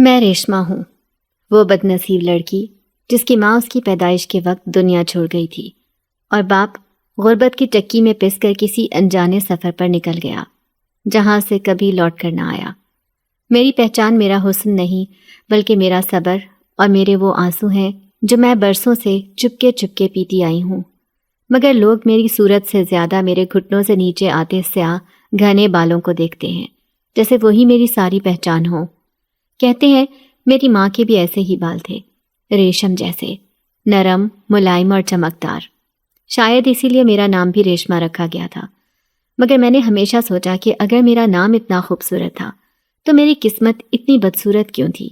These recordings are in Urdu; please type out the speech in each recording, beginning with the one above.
میں ریشما ہوں، وہ بد نصیب لڑکی جس کی ماں اس کی پیدائش کے وقت دنیا چھوڑ گئی تھی اور باپ غربت کی چکی میں پس کر کسی انجانے سفر پر نکل گیا جہاں سے کبھی لوٹ کر نہ آیا۔ میری پہچان میرا حسن نہیں بلکہ میرا صبر اور میرے وہ آنسو ہیں جو میں برسوں سے چپکے چپکے پیتی آئی ہوں، مگر لوگ میری صورت سے زیادہ میرے گھٹنوں سے نیچے آتے سیاہ گھنے بالوں کو دیکھتے ہیں جیسے وہی میری ساری پہچان ہو۔ کہتے ہیں میری ماں کے بھی ایسے ہی بال تھے، ریشم جیسے، نرم، ملائم اور چمکدار۔ شاید اسی لیے میرا نام بھی ریشما رکھا گیا تھا، مگر میں نے ہمیشہ سوچا کہ اگر میرا نام اتنا خوبصورت تھا تو میری قسمت اتنی بدصورت کیوں تھی۔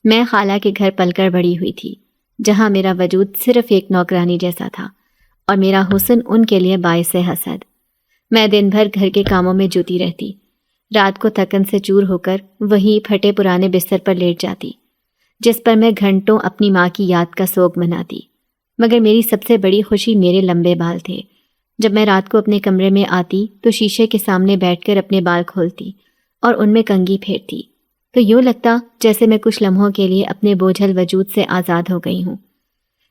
میں خالہ کے گھر پل کر بڑی ہوئی تھی، جہاں میرا وجود صرف ایک نوکرانی جیسا تھا اور میرا حسن ان کے لیے باعث حسد۔ میں دن بھر گھر کے کاموں میں جوتی رہتی، رات کو تھکن سے چور ہو کر وہی پھٹے پرانے بستر پر لیٹ جاتی جس پر میں گھنٹوں اپنی ماں کی یاد کا سوگ مناتی، مگر میری سب سے بڑی خوشی میرے لمبے بال تھے۔ جب میں رات کو اپنے کمرے میں آتی تو شیشے کے سامنے بیٹھ کر اپنے بال کھولتی اور ان میں کنگھی پھیرتی تو یوں لگتا جیسے میں کچھ لمحوں کے لیے اپنے بوجھل وجود سے آزاد ہو گئی ہوں۔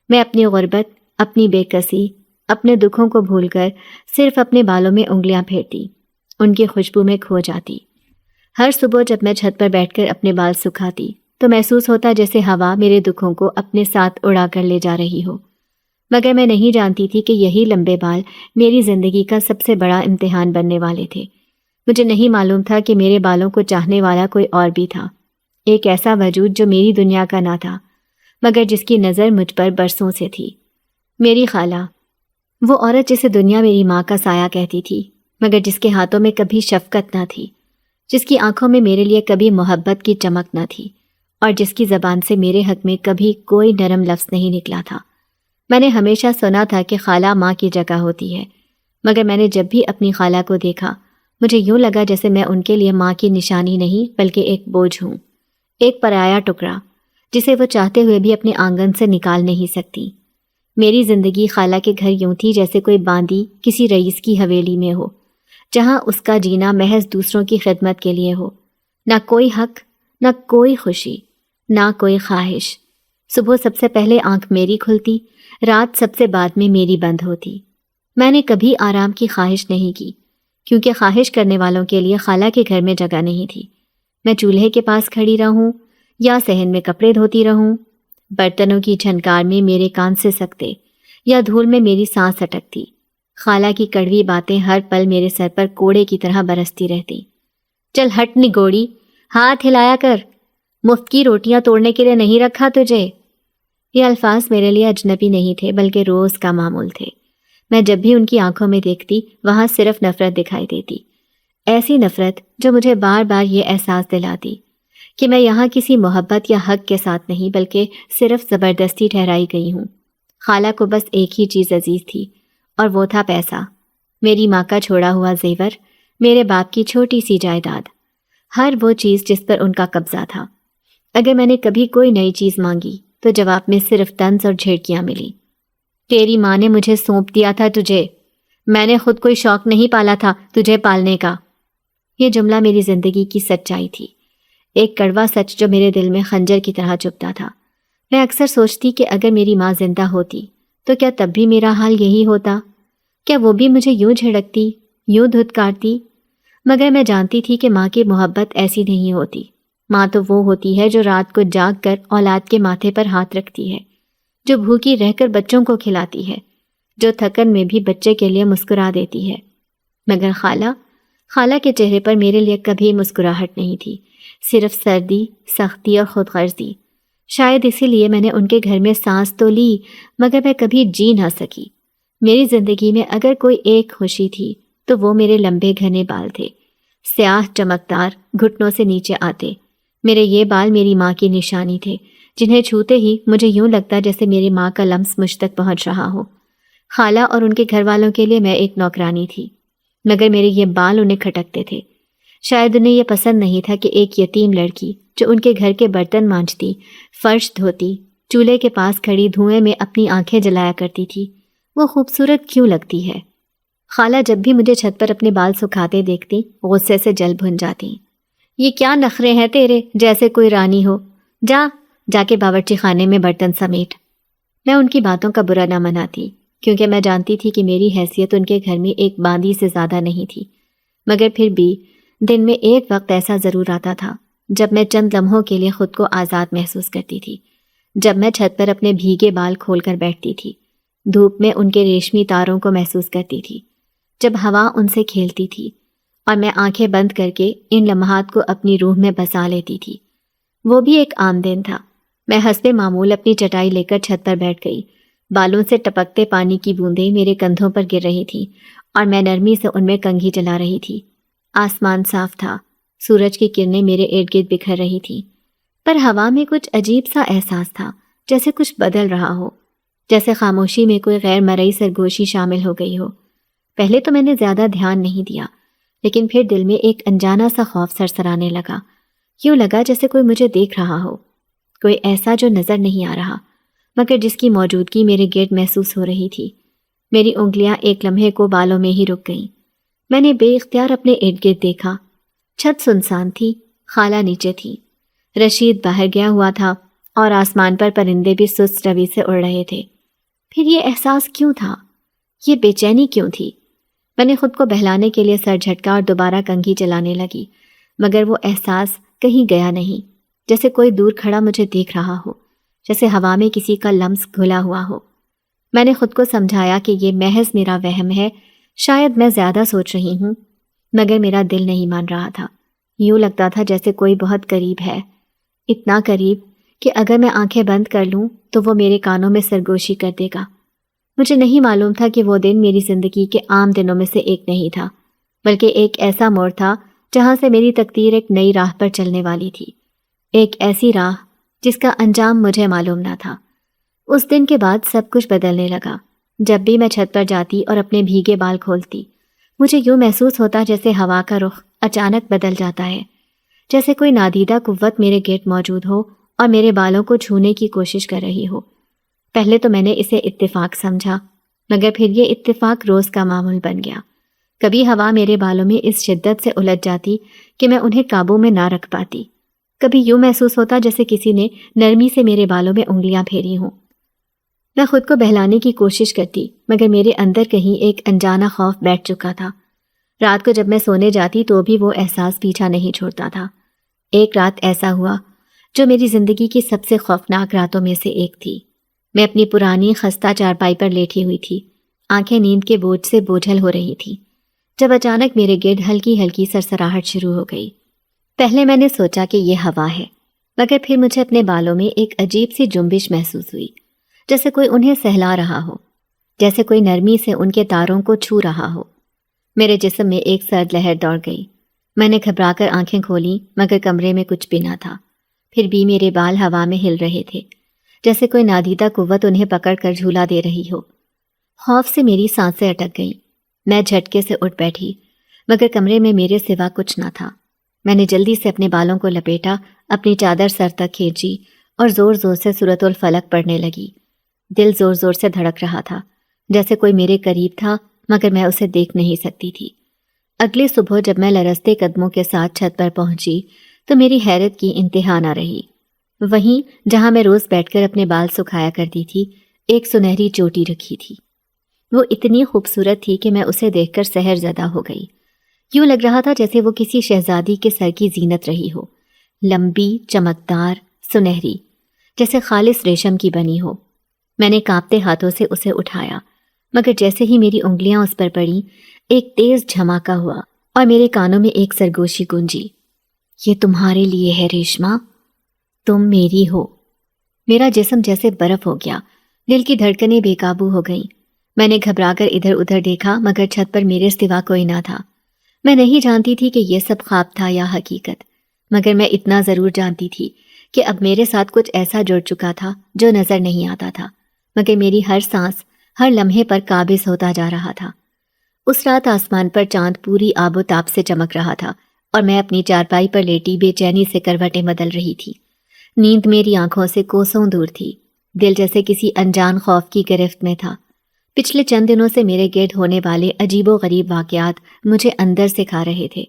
میں اپنی غربت، اپنی بے کسی، اپنے دکھوں کو بھول کر صرف اپنے بالوں میں انگلیاں پھیرتی، ان کی خوشبو میں کھو جاتی۔ ہر صبح جب میں چھت پر بیٹھ کر اپنے بال سکھاتی تو محسوس ہوتا جیسے ہوا میرے دکھوں کو اپنے ساتھ اڑا کر لے جا رہی ہو، مگر میں نہیں جانتی تھی کہ یہی لمبے بال میری زندگی کا سب سے بڑا امتحان بننے والے تھے۔ مجھے نہیں معلوم تھا کہ میرے بالوں کو چاہنے والا کوئی اور بھی تھا، ایک ایسا وجود جو میری دنیا کا نہ تھا مگر جس کی نظر مجھ پر برسوں سے تھی۔ میری خالہ، وہ عورت جسے دنیا میری ماں کا سایہ کہتی تھی مگر جس کے ہاتھوں میں کبھی شفقت نہ تھی، جس کی آنکھوں میں میرے لیے کبھی محبت کی چمک نہ تھی اور جس کی زبان سے میرے حق میں کبھی کوئی نرم لفظ نہیں نکلا تھا۔ میں نے ہمیشہ سنا تھا کہ خالہ ماں کی جگہ ہوتی ہے، مگر میں نے جب بھی اپنی خالہ کو دیکھا مجھے یوں لگا جیسے میں ان کے لیے ماں کی نشانی نہیں بلکہ ایک بوجھ ہوں، ایک پرایا ٹکڑا جسے وہ چاہتے ہوئے بھی اپنے آنگن سے نکال نہیں سکتی۔ میری زندگی خالہ کے گھر یوں تھی جیسے کوئی باندی کسی رئیس کی حویلی میں ہو، جہاں اس کا جینا محض دوسروں کی خدمت کے لیے ہو، نہ کوئی حق، نہ کوئی خوشی، نہ کوئی خواہش۔ صبح سب سے پہلے آنکھ میری کھلتی، رات سب سے بعد میں میری بند ہوتی۔ میں نے کبھی آرام کی خواہش نہیں کی کیونکہ خواہش کرنے والوں کے لیے خالہ کے گھر میں جگہ نہیں تھی۔ میں چولہے کے پاس کھڑی رہوں یا صحن میں کپڑے دھوتی رہوں، برتنوں کی جھنکار میں میرے کان سے سکتے یا دھول میں میری سانس اٹکتی، خالہ کی کڑوی باتیں ہر پل میرے سر پر کوڑے کی طرح برستی رہتی۔ چل ہٹ نگوڑی، ہاتھ ہلایا کر، مفت کی روٹیاں توڑنے کے لیے نہیں رکھا تجھے۔ یہ الفاظ میرے لیے اجنبی نہیں تھے بلکہ روز کا معمول تھے۔ میں جب بھی ان کی آنکھوں میں دیکھتی وہاں صرف نفرت دکھائی دیتی، ایسی نفرت جو مجھے بار بار یہ احساس دلاتی کہ میں یہاں کسی محبت یا حق کے ساتھ نہیں بلکہ صرف زبردستی ٹھہرائی گئی ہوں۔ خالہ کو بس ایک ہی چیز عزیز تھی اور وہ تھا پیسہ، میری ماں کا چھوڑا ہوا زیور، میرے باپ کی چھوٹی سی جائیداد، ہر وہ چیز جس پر ان کا قبضہ تھا۔ اگر میں نے کبھی کوئی نئی چیز مانگی تو جواب میں صرف طنز اور جھڑکیاں ملی۔ تیری ماں نے مجھے سونپ دیا تھا تجھے، میں نے خود کوئی شوق نہیں پالا تھا تجھے پالنے کا۔ یہ جملہ میری زندگی کی سچائی تھی، ایک کڑوا سچ جو میرے دل میں خنجر کی طرح چبھتا تھا۔ میں اکثر سوچتی کہ اگر میری ماں زندہ ہوتی تو کیا تب بھی میرا حال یہی ہوتا؟ کیا وہ بھی مجھے یوں جھڑکتی، یوں دھتکارتی؟ مگر میں جانتی تھی کہ ماں کی محبت ایسی نہیں ہوتی۔ ماں تو وہ ہوتی ہے جو رات کو جاگ کر اولاد کے ماتھے پر ہاتھ رکھتی ہے، جو بھوکی رہ کر بچوں کو کھلاتی ہے، جو تھکن میں بھی بچے کے لیے مسکرا دیتی ہے۔ مگر خالہ کے چہرے پر میرے لیے کبھی مسکراہٹ نہیں تھی، صرف سردی، سختی اور خود غرضی۔ شاید اسی لیے میں نے ان کے گھر میں سانس تو لی مگر میں کبھی جی نہ سکی۔ میری زندگی میں اگر کوئی ایک خوشی تھی تو وہ میرے لمبے گھنے بال تھے، سیاہ چمکدار، گھٹنوں سے نیچے آتے۔ میرے یہ بال میری ماں کی نشانی تھے، جنہیں چھوتے ہی مجھے یوں لگتا جیسے میری ماں کا لمس مجھ تک پہنچ رہا ہو۔ خالہ اور ان کے گھر والوں کے لیے میں ایک نوکرانی تھی، مگر میرے یہ بال انہیں کھٹکتے تھے۔ شاید انہیں یہ پسند نہیں تھا کہ ایک یتیم لڑکی جو ان کے گھر کے برتن مانجتی، فرش دھوتی، چولہے کے پاس کھڑی دھوئیں میں اپنی آنکھیں جلایا کرتی تھی، وہ خوبصورت کیوں لگتی ہے۔ خالہ جب بھی مجھے چھت پر اپنے بال سکھاتے دیکھتی غصے سے جل بھن جاتی۔ یہ کیا نخرے ہیں تیرے، جیسے کوئی رانی ہو، جا کے باورچی خانے میں برتن سمیٹ۔ میں ان کی باتوں کا برا نہ مناتی، کیونکہ میں جانتی تھی کہ میری حیثیت ان کے گھر میں ایک باندی سے زیادہ نہیں تھی، مگر پھر بھی دن میں ایک وقت ایسا ضرور آتا تھا جب میں چند لمحوں کے لیے خود کو آزاد محسوس کرتی تھی، جب میں چھت پر اپنے بھیگے بال کھول کر بیٹھتی تھی، دھوپ میں ان کے ریشمی تاروں کو محسوس کرتی تھی، جب ہوا ان سے کھیلتی تھی، اور میں آنکھیں بند کر کے ان لمحات کو اپنی روح میں بسا لیتی تھی۔ وہ بھی ایک عام دن تھا۔ میں حسب معمول اپنی چٹائی لے کر چھت پر بیٹھ گئی۔ بالوں سے ٹپکتے پانی کی بوندیں میرے کندھوں پر گر رہی تھیں اور میں نرمی سے ان میں کنگھی چلا رہی تھی۔ آسمان صاف تھا، سورج کی کرنیں میرے ارد گرد بکھر رہی تھیں، پر ہوا میں کچھ عجیب سا احساس تھا، جیسے کچھ بدل رہا ہو، جیسے خاموشی میں کوئی غیر مرئی سرگوشی شامل ہو گئی ہو۔ پہلے تو میں نے زیادہ دھیان نہیں دیا، لیکن پھر دل میں ایک انجانا سا خوف سرسرانے لگا۔ یوں لگا جیسے کوئی مجھے دیکھ رہا ہو، کوئی ایسا جو نظر نہیں آ رہا، مگر جس کی موجودگی میرے گرد محسوس ہو رہی تھی۔ میری انگلیاں ایک لمحے کو بالوں میں ہی رک گئیں۔ میں نے بے اختیار اپنے ارد گرد دیکھا۔ چھت سنسان تھی، خالہ نیچے تھی، رشید باہر گیا ہوا تھا، اور آسمان پر پرندے بھی سست روی سے اڑ رہے تھے۔ پھر یہ احساس کیوں تھا؟ یہ بے چینی کیوں تھی؟ میں نے خود کو بہلانے کے لیے سر جھٹکا اور دوبارہ کنگھی چلانے لگی، مگر وہ احساس کہیں گیا نہیں، جیسے کوئی دور کھڑا مجھے دیکھ رہا ہو، جیسے ہوا میں کسی کا لمس گھلا ہوا ہو۔ میں نے خود کو سمجھایا کہ یہ محض میرا وہم ہے، شاید میں زیادہ سوچ رہی ہوں، مگر میرا دل نہیں مان رہا تھا۔ یوں لگتا تھا جیسے کوئی بہت قریب ہے، اتنا قریب کہ اگر میں آنکھیں بند کر لوں تو وہ میرے کانوں میں سرگوشی کر دے گا۔ مجھے نہیں معلوم تھا کہ وہ دن میری زندگی کے عام دنوں میں سے ایک نہیں تھا، بلکہ ایک ایسا موڑ تھا جہاں سے میری تقدیر ایک نئی راہ پر چلنے والی تھی، ایک ایسی راہ جس کا انجام مجھے معلوم نہ تھا۔ اس دن کے بعد سب کچھ بدلنے لگا۔ جب بھی میں چھت پر جاتی اور اپنے بھیگے بال کھولتی، مجھے یوں محسوس ہوتا جیسے ہوا کا رخ اچانک بدل جاتا ہے، جیسے کوئی نادیدہ قوت میرے گرد موجود ہو اور میرے بالوں کو چھونے کی کوشش کر رہی ہو۔ پہلے تو میں نے اسے اتفاق سمجھا، مگر پھر یہ اتفاق روز کا معمول بن گیا۔ کبھی ہوا میرے بالوں میں اس شدت سے الجھ جاتی کہ میں انہیں قابو میں نہ رکھ پاتی، کبھی یوں محسوس ہوتا جیسے کسی نے نرمی سے میرے بالوں میں انگلیاں پھیری ہوں۔ میں خود کو بہلانے کی کوشش کرتی، مگر میرے اندر کہیں ایک انجانا خوف بیٹھ چکا تھا۔ رات کو جب میں سونے جاتی تو بھی وہ احساس پیچھا نہیں چھوڑتا تھا۔ ایک رات ایسا ہوا جو میری زندگی کی سب سے خوفناک راتوں میں سے ایک تھی۔ میں اپنی پرانی خستہ چارپائی پر لیٹی ہوئی تھی، آنکھیں نیند کے بوجھ سے بوجھل ہو رہی تھیں، جب اچانک میرے گرد ہلکی ہلکی سرسراہٹ شروع ہو گئی۔ پہلے میں نے سوچا کہ یہ ہوا ہے، مگر پھر مجھے اپنے بالوں میں ایک عجیب سی جنبش محسوس ہوئی، جیسے کوئی انہیں سہلا رہا ہو، جیسے کوئی نرمی سے ان کے تاروں کو چھو رہا ہو۔ میرے جسم میں ایک سرد لہر دوڑ گئی۔ میں نے گھبرا کر آنکھیں کھولیں، مگر کمرے میں کچھ بھی نہ تھا۔ پھر بھی میرے بال ہوا میں ہل رہے تھے، جیسے کوئی نادیدہ قوت انہیں پکڑ کر جھولا دے رہی ہو۔ خوف سے میری سانسیں اٹک گئیں۔ میں جھٹکے سے اٹھ بیٹھی، مگر کمرے میں میرے سوا کچھ نہ تھا۔ میں نے جلدی سے اپنے بالوں کو لپیٹا، اپنی چادر سر تک کھینچی اور زور زور سے سورۃ الفلق پڑھنے لگی۔ دل زور زور سے دھڑک رہا تھا، جیسے کوئی میرے قریب تھا، مگر میں اسے دیکھ نہیں سکتی تھی۔ اگلی صبح جب میں لرزتے قدموں کے ساتھ چھت پر پہنچی تو میری حیرت کی انتہا نہ رہی۔ وہیں جہاں میں روز بیٹھ کر اپنے بال سکھایا کرتی تھی، ایک سنہری چوٹی رکھی تھی۔ وہ اتنی خوبصورت تھی کہ میں اسے دیکھ کر سحر زدہ ہو گئی۔ یوں لگ رہا تھا جیسے وہ کسی شہزادی کے سر کی زینت رہی ہو، لمبی، چمکدار، سنہری، جیسے خالص ریشم کی بنی ہو۔ میں نے کانپتے ہاتھوں سے اسے اٹھایا، مگر جیسے ہی میری انگلیاں اس پر پڑیں، ایک تیز جھماکا ہوا اور میرے کانوں میں ایک سرگوشی گونجی۔ یہ تمہارے لیے ہے ریشما، تم میری ہو۔ میرا جسم جیسے برف ہو گیا، دل کی دھڑکنیں بے قابو ہو گئیں۔ میں نے گھبرا کر ادھر ادھر دیکھا، مگر چھت پر میرے سوا کوئی نہ تھا۔ میں نہیں جانتی تھی کہ یہ سب خواب تھا یا حقیقت، مگر میں اتنا ضرور جانتی تھی کہ اب میرے ساتھ کچھ ایسا جڑ چکا تھا جو نظر نہیں آتا تھا، مگر میری ہر سانس، ہر لمحے پر قابض ہوتا جا رہا تھا۔ اس رات آسمان پر چاند پوری آب و تاب سے چمک رہا تھا، اور میں اپنی چارپائی پر لیٹی بے چینی سے کروٹیں بدل رہی تھی۔ نیند میری آنکھوں سے کوسوں دور تھی، دل جیسے کسی انجان خوف کی گرفت میں تھا۔ پچھلے چند دنوں سے میرے گرد ہونے والے عجیب و غریب واقعات مجھے اندر سے کھا رہے تھے۔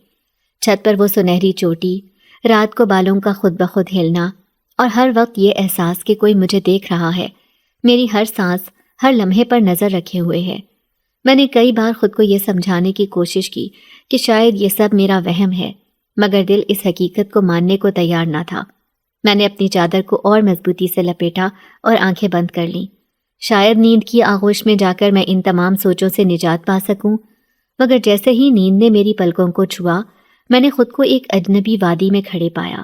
چھت پر وہ سنہری چوٹی، رات کو بالوں کا خود بخود ہلنا اور ہر وقت یہ احساس کہ کوئی مجھے دیکھ رہا ہے، میری ہر سانس، ہر لمحے پر نظر رکھے ہوئے ہے۔ میں نے کئی بار خود کو یہ سمجھانے کی کوشش کی کہ شاید یہ سب میرا وہم ہے، مگر دل اس حقیقت کو ماننے کو تیار نہ تھا۔ میں نے اپنی چادر کو اور مضبوطی سے لپیٹا اور آنکھیں بند کر لیں۔ شاید نیند کی آغوش میں جا کر میں ان تمام سوچوں سے نجات پا سکوں، مگر جیسے ہی نیند نے میری پلکوں کو چھوا، میں نے خود کو ایک اجنبی وادی میں کھڑے پایا۔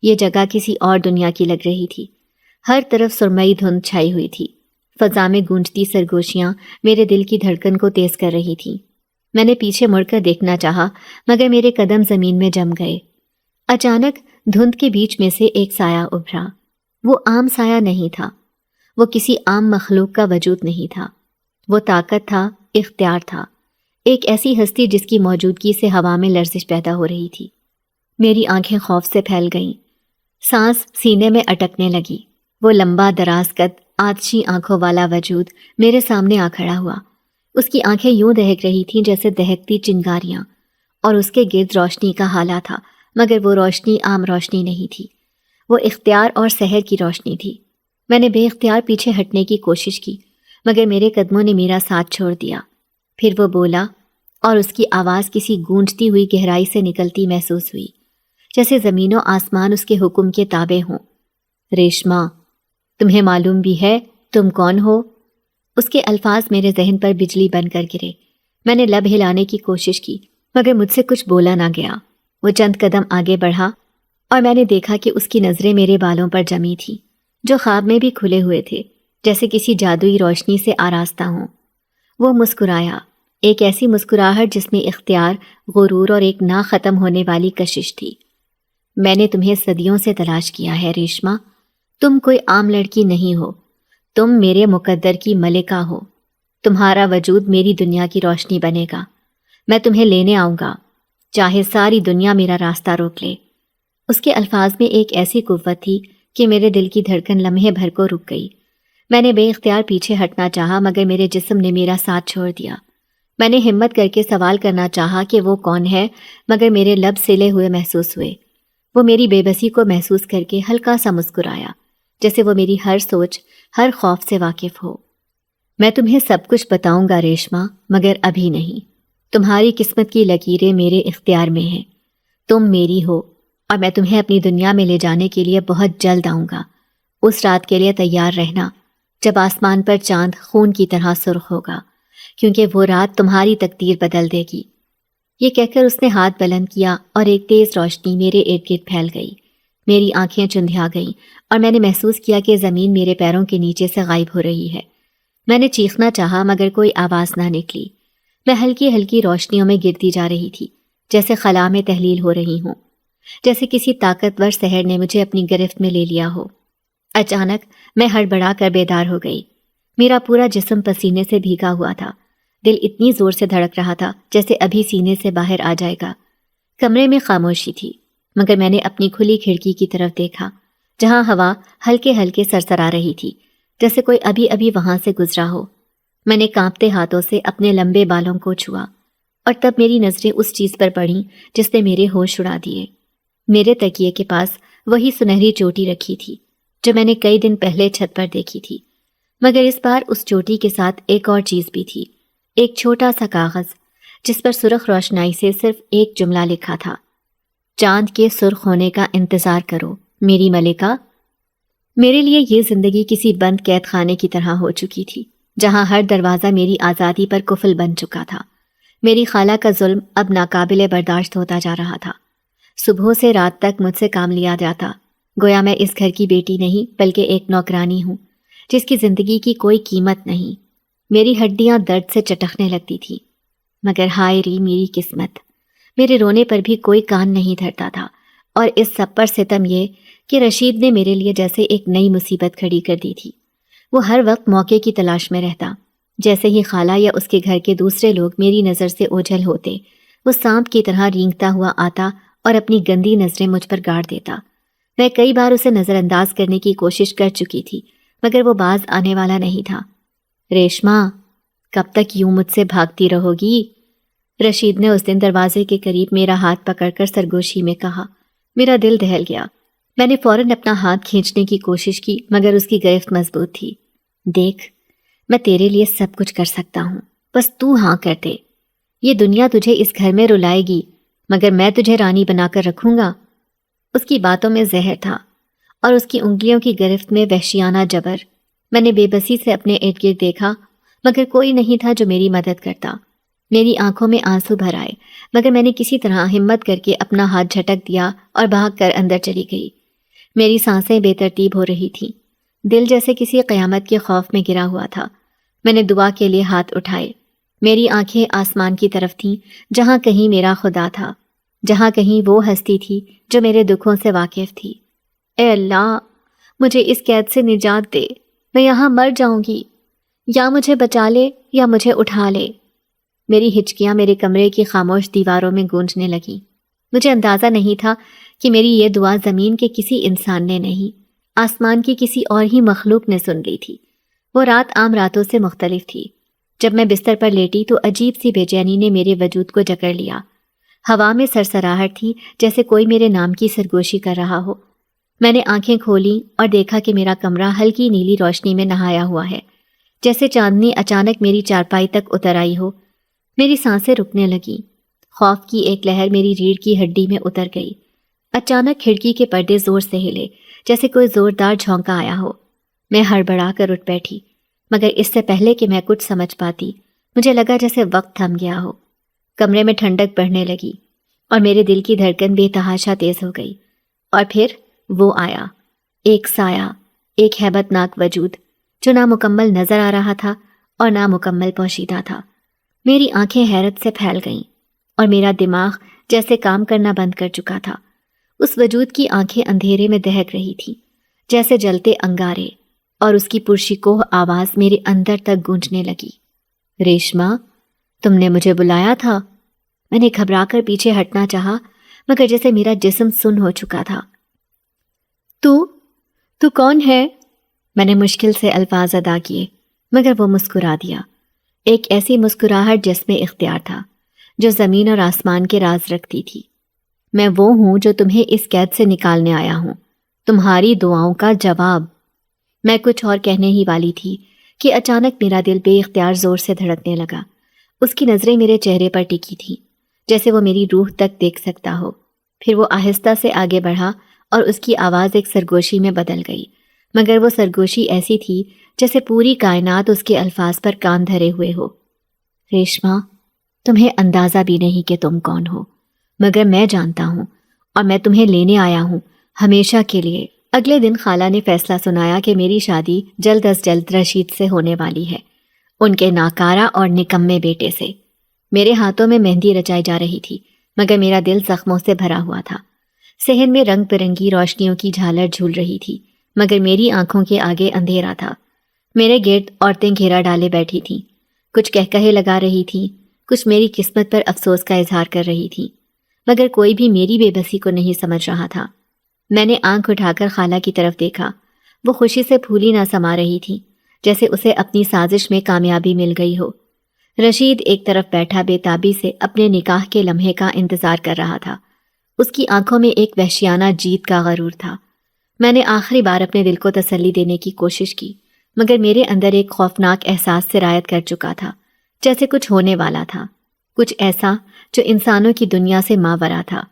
یہ جگہ کسی اور دنیا کی لگ رہی تھی۔ ہر طرف سرمئی دھند چھائی ہوئی تھی۔ فضا میں گونجتی سرگوشیاں میرے دل کی دھڑکن کو تیز کر رہی تھیں۔ میں نے پیچھے مڑ کر دیکھنا چاہا، مگر میرے قدم زمین میں جم گئے۔ اچانک دھند کے بیچ میں سے ایک سایہ ابھرا۔ وہ عام سایہ نہیں تھا، وہ کسی عام مخلوق کا وجود نہیں تھا، وہ طاقت تھا، اختیار تھا، ایک ایسی ہستی جس کی موجودگی سے ہوا میں لرزش پیدا ہو رہی تھی۔ میری آنکھیں خوف سے پھیل گئیں، سانس سینے میں اٹکنے لگی۔ وہ لمبا دراز قد، آتشی آنکھوں والا وجود میرے سامنے آ کھڑا ہوا۔ اس کی آنکھیں یوں دہک رہی تھیں جیسے دہکتی چنگاریاں، اور اس کے گرد روشنی کا ہالہ تھا، مگر وہ روشنی عام روشنی نہیں تھی، وہ اختیار اور سحر کی روشنی تھی۔ میں نے بے اختیار پیچھے ہٹنے کی کوشش کی، مگر میرے قدموں نے میرا ساتھ چھوڑ دیا۔ پھر وہ بولا، اور اس کی آواز کسی گونجتی ہوئی گہرائی سے نکلتی محسوس ہوئی، جیسے زمین و آسمان اس کے حکم کے تابع ہوں۔ ریشما، تمہیں معلوم بھی ہے تم کون ہو؟ اس کے الفاظ میرے ذہن پر بجلی بن کر گرے۔ میں نے لب ہلانے کی کوشش کی، مگر مجھ سے کچھ بولا نہ گیا۔ وہ چند قدم آگے بڑھا اور میں نے دیکھا کہ اس کی نظریں میرے بالوں پر جمی تھیں، جو خواب میں بھی کھلے ہوئے تھے، جیسے کسی جادوئی روشنی سے آراستہ ہوں۔ وہ مسکرایا، ایک ایسی مسکراہٹ جس میں اختیار، غرور اور ایک نہ ختم ہونے والی کشش تھی۔ میں نے تمہیں صدیوں سے تلاش کیا ہے ریشما، تم کوئی عام لڑکی نہیں ہو، تم میرے مقدر کی ملکہ ہو، تمہارا وجود میری دنیا کی روشنی بنے گا، میں تمہیں لینے آؤں گا، چاہے ساری دنیا میرا راستہ روک لے۔ اس کے الفاظ میں ایک ایسی قوت تھی کہ میرے دل کی دھڑکن لمحے بھر کو رک گئی۔ میں نے بے اختیار پیچھے ہٹنا چاہا، مگر میرے جسم نے میرا ساتھ چھوڑ دیا۔ میں نے ہمت کر کے سوال کرنا چاہا کہ وہ کون ہے، مگر میرے لب سلے ہوئے محسوس ہوئے۔ وہ میری بے بسی کو محسوس کر کے ہلکا سا مسکرایا، جیسے وہ میری ہر سوچ، ہر خوف سے واقف ہو۔ میں تمہیں سب کچھ بتاؤں گا ریشما، مگر ابھی نہیں۔ تمہاری قسمت کی لکیریں میرے اختیار میں ہیں، تم میری ہو، اور میں تمہیں اپنی دنیا میں لے جانے کے لیے بہت جلد آؤں گا۔ اس رات کے لیے تیار رہنا جب آسمان پر چاند خون کی طرح سرخ ہوگا، کیونکہ وہ رات تمہاری تقدیر بدل دے گی۔ یہ کہہ کر اس نے ہاتھ بلند کیا اور ایک تیز روشنی میرے ارد گرد پھیل گئی۔ میری آنکھیں چندھیا گئیں اور میں نے محسوس کیا کہ زمین میرے پیروں کے نیچے سے غائب ہو رہی ہے۔ میں نے چیخنا چاہا، مگر کوئی آواز نہ نکلی۔ میں ہلکی ہلکی روشنیوں میں گرتی جا رہی تھی، جیسے خلا میں تحلیل ہو رہی ہوں، جیسے کسی طاقتور سحر نے مجھے اپنی گرفت میں لے لیا ہو۔ اچانک میں ہڑبڑا کر بیدار ہو گئی۔ میرا پورا جسم پسینے سے بھیگا ہوا تھا، دل اتنی زور سے دھڑک رہا تھا جیسے ابھی سینے سے باہر آ جائے گا۔ کمرے میں خاموشی تھی، مگر میں نے اپنی کھلی کھڑکی کی طرف دیکھا، جہاں ہوا ہلکے ہلکے سرسرا رہی تھی، جیسے کوئی ابھی ابھی وہاں سے گزرا ہو۔ میں نے کانپتے ہاتھوں سے اپنے لمبے بالوں کو چھوا، اور تب میری نظریں اس چیز پر پڑیں جس نے میرے ہوش اڑا دیے۔ میرے تکیے کے پاس وہی سنہری چوٹی رکھی تھی جو میں نے کئی دن پہلے چھت پر دیکھی تھی، مگر اس بار اس چوٹی کے ساتھ ایک اور چیز بھی تھی، ایک چھوٹا سا کاغذ جس پر سرخ روشنائی سے صرف ایک جملہ لکھا تھا: چاند کے سرخ ہونے کا انتظار کرو میری ملکہ۔ میرے لیے یہ زندگی کسی بند قید خانے کی طرح ہو چکی تھی، جہاں ہر دروازہ میری آزادی پر قفل بن چکا تھا۔ میری خالہ کا ظلم اب ناقابل برداشت ہوتا جا رہا تھا۔ صبح سے رات تک مجھ سے کام لیا جاتا، گویا میں اس گھر کی بیٹی نہیں بلکہ ایک نوکرانی ہوں جس کی زندگی کی کوئی قیمت نہیں۔ میری ہڈیاں درد سے چٹکنے لگتی تھی، مگر ہائے ری میری قسمت، میرے رونے پر بھی کوئی کان نہیں دھرتا تھا، اور اس سب پر ستم یہ کہ رشید نے میرے لیے جیسے ایک نئی مصیبت کھڑی کر دی تھی۔ وہ ہر وقت موقع کی تلاش میں رہتا، جیسے ہی خالہ یا اس کے گھر کے دوسرے لوگ میری نظر سے اوجھل ہوتے، وہ سانپ کی طرح رینگتا ہوا آتا اور اپنی گندی نظریں مجھ پر گاڑ دیتا۔ میں کئی بار اسے نظر انداز کرنے کی کوشش کر چکی تھی، مگر وہ باز آنے والا نہیں تھا۔ ریشما، کب تک یوں مجھ سے بھاگتی رہو گی؟ رشید نے اس دن دروازے کے قریب میرا ہاتھ پکڑ کر سرگوشی میں کہا۔ میرا دل دہل گیا۔ میں نے فوراً اپنا ہاتھ کھینچنے کی کوشش کی مگر اس کی گرفت مضبوط تھی۔ دیکھ، میں تیرے لیے سب کچھ کر سکتا ہوں، بس تو ہاں کر دے۔ یہ دنیا تجھے اس گھر میں رلائے گی مگر میں تجھے رانی بنا کر رکھوں گا۔ اس کی باتوں میں زہر تھا اور اس کی انگلیوں کی گرفت میں وحشیانہ جبر۔ میں نے بے بسی سے اپنے ارد گرد دیکھا مگر کوئی نہیں تھا جو میری مدد کرتا۔ میری آنکھوں میں آنسو بھر آئے مگر میں نے کسی طرح ہمت کر کے اپنا ہاتھ جھٹک دیا اور بھاگ کر اندر چلی گئی۔ میری سانسیں بے ترتیب ہو رہی تھیں، دل جیسے کسی قیامت کے خوف میں گرا ہوا تھا۔ میں نے دعا کے لیے ہاتھ اٹھائے۔ میری آنکھیں آسمان کی طرف تھیں، جہاں کہیں میرا خدا تھا، جہاں کہیں وہ ہستی تھی جو میرے دکھوں سے واقف تھی۔ اے اللہ، مجھے اس قید سے نجات دے، میں یہاں مر جاؤں گی، یا مجھے بچا لے یا مجھے اٹھا لے۔ میری ہچکیاں میرے کمرے کی خاموش دیواروں میں گونجنے لگیں۔ مجھے اندازہ نہیں تھا کہ میری یہ دعا زمین کے کسی انسان نے نہیں، آسمان کی کسی اور ہی مخلوق نے سن لی تھی۔ وہ رات عام راتوں سے مختلف تھی۔ جب میں بستر پر لیٹی تو عجیب سی بے چینی نے میرے وجود کو جکڑ لیا۔ ہوا میں سرسراہٹ تھی، جیسے کوئی میرے نام کی سرگوشی کر رہا ہو۔ میں نے آنکھیں کھولیں اور دیکھا کہ میرا کمرہ ہلکی نیلی روشنی میں نہایا ہوا ہے، جیسے چاندنی اچانک میری چارپائی تک اتر آئی ہو۔ میری سانسیں رکنے لگیں، خوف کی ایک لہر میری ریڑھ کی ہڈی میں اتر گئی۔ اچانک کھڑکی کے پردے زور سے ہلے، جیسے کوئی زوردار جھونکا آیا ہو۔ میں ہڑبڑا کر اٹھ بیٹھی، مگر اس سے پہلے کہ میں کچھ سمجھ پاتی، مجھے لگا جیسے وقت تھم گیا ہو۔ کمرے میں ٹھنڈک بڑھنے لگی اور میرے دل کی دھڑکن بے تحاشا تیز ہو گئی۔ اور پھر وہ آیا، ایک سایہ، ایک ہیبت ناک وجود جو نامکمل نظر آ رہا تھا اور نامکمل پوشیدہ تھا۔ میری آنکھیں حیرت سے پھیل گئیں اور میرا دماغ جیسے کام کرنا بند کر چکا تھا۔ اس وجود کی آنکھیں اندھیرے میں دہک رہی تھیں، جیسے جلتے انگارے، اور اس کی پرشکوہ آواز میرے اندر تک گونجنے لگی۔ ریشما، تم نے مجھے بلایا تھا؟ میں نے گھبرا کر پیچھے ہٹنا چاہا مگر جیسے میرا جسم سن ہو چکا تھا۔ تو کون ہے؟ میں نے مشکل سے الفاظ ادا کیے مگر وہ مسکرا دیا، ایک ایسی مسکراہٹ جس میں اختیار تھا، جو زمین اور آسمان کے راز رکھتی تھی۔ میں وہ ہوں جو تمہیں اس قید سے نکالنے آیا ہوں، تمہاری دعاؤں کا جواب۔ میں کچھ اور کہنے ہی والی تھی کہ اچانک میرا دل بے اختیار زور سے دھڑکنے لگا۔ اس کی نظریں میرے چہرے پر ٹکی تھیں، جیسے وہ میری روح تک دیکھ سکتا ہو۔ پھر وہ آہستہ سے آگے بڑھا اور اس کی آواز ایک سرگوشی میں بدل گئی، مگر وہ سرگوشی ایسی تھی جیسے پوری کائنات اس کے الفاظ پر کان دھرے ہوئے ہو۔ ریشما، تمہیں اندازہ بھی نہیں کہ تم کون ہو، مگر میں جانتا ہوں، اور میں تمہیں لینے آیا ہوں ہمیشہ کے لیے۔ اگلے دن خالہ نے فیصلہ سنایا کہ میری شادی جلد از جلد رشید سے ہونے والی ہے، ان کے ناکارہ اور نکمے بیٹے سے۔ میرے ہاتھوں میں مہندی رچائی جا رہی تھی مگر میرا دل زخموں سے بھرا ہوا تھا۔ صحن میں رنگ برنگی روشنیوں کی جھالر جھول رہی تھی مگر میری آنکھوں کے آگے اندھیرا تھا۔ میرے گرد عورتیں گھیرا ڈالے بیٹھی تھیں، کچھ کہکہے لگا رہی تھیں، کچھ میری قسمت پر افسوس کا اظہار کر رہی تھیں، مگر کوئی بھی میری بے بسی کو نہیں سمجھ رہا تھا۔ میں نے آنکھ اٹھا کر خالہ کی طرف دیکھا، وہ خوشی سے پھولی نہ سما رہی تھی، جیسے اسے اپنی سازش میں کامیابی مل گئی ہو۔ رشید ایک طرف بیٹھا بے تابی سے اپنے نکاح کے لمحے کا انتظار کر رہا تھا۔ اس کی آنکھوں میں ایک وحشیانہ جیت کا غرور تھا۔ میں نے آخری بار اپنے دل کو تسلی دینے کی کوشش کی مگر میرے اندر ایک خوفناک احساس سرایت کر چکا تھا، جیسے کچھ ہونے والا تھا، کچھ ایسا جو انسانوں کی دنیا سے ماورا تھا۔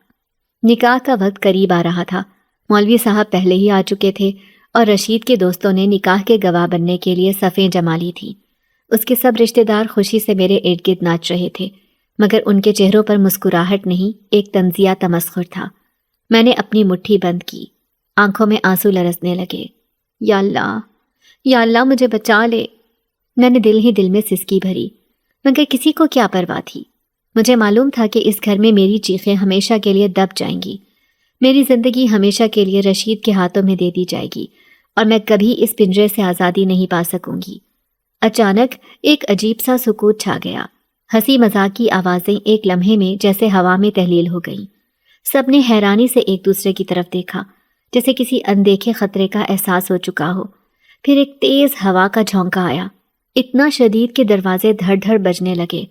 نکاح کا وقت قریب آ رہا تھا، مولوی صاحب پہلے ہی آ چکے تھے اور رشید کے دوستوں نے نکاح کے گواہ بننے کے لیے صفیں جما لی تھیں۔ اس کے سب رشتہ دار خوشی سے میرے ارد گرد ناچ رہے تھے مگر ان کے چہروں پر مسکراہٹ نہیں، ایک طنزیہ تمسخر تھا۔ میں نے اپنی مٹھی بند کی، آنکھوں میں آنسو لرزنے لگے۔ یا اللہ مجھے بچا لے۔ میں نے دل ہی دل میں سسکی بھری مگر کسی کو کیا پرواہ تھی۔ مجھے معلوم تھا کہ اس گھر میں میری چیخیں ہمیشہ کے لیے دب جائیں گی، میری زندگی ہمیشہ کے لیے رشید کے ہاتھوں میں دے دی جائے گی اور میں کبھی اس پنجرے سے آزادی نہیں پا سکوں گی۔ اچانک ایک عجیب سا سکوت چھا گیا، ہنسی مذاق کی آوازیں ایک لمحے میں جیسے ہوا میں تحلیل ہو گئیں۔ سب نے حیرانی سے ایک دوسرے کی طرف دیکھا، جیسے کسی اندیکھے خطرے کا احساس ہو چکا ہو۔ پھر ایک تیز ہوا کا جھونکا آیا، اتنا شدید کہ دروازے دھڑ دھڑ بجنے لگے،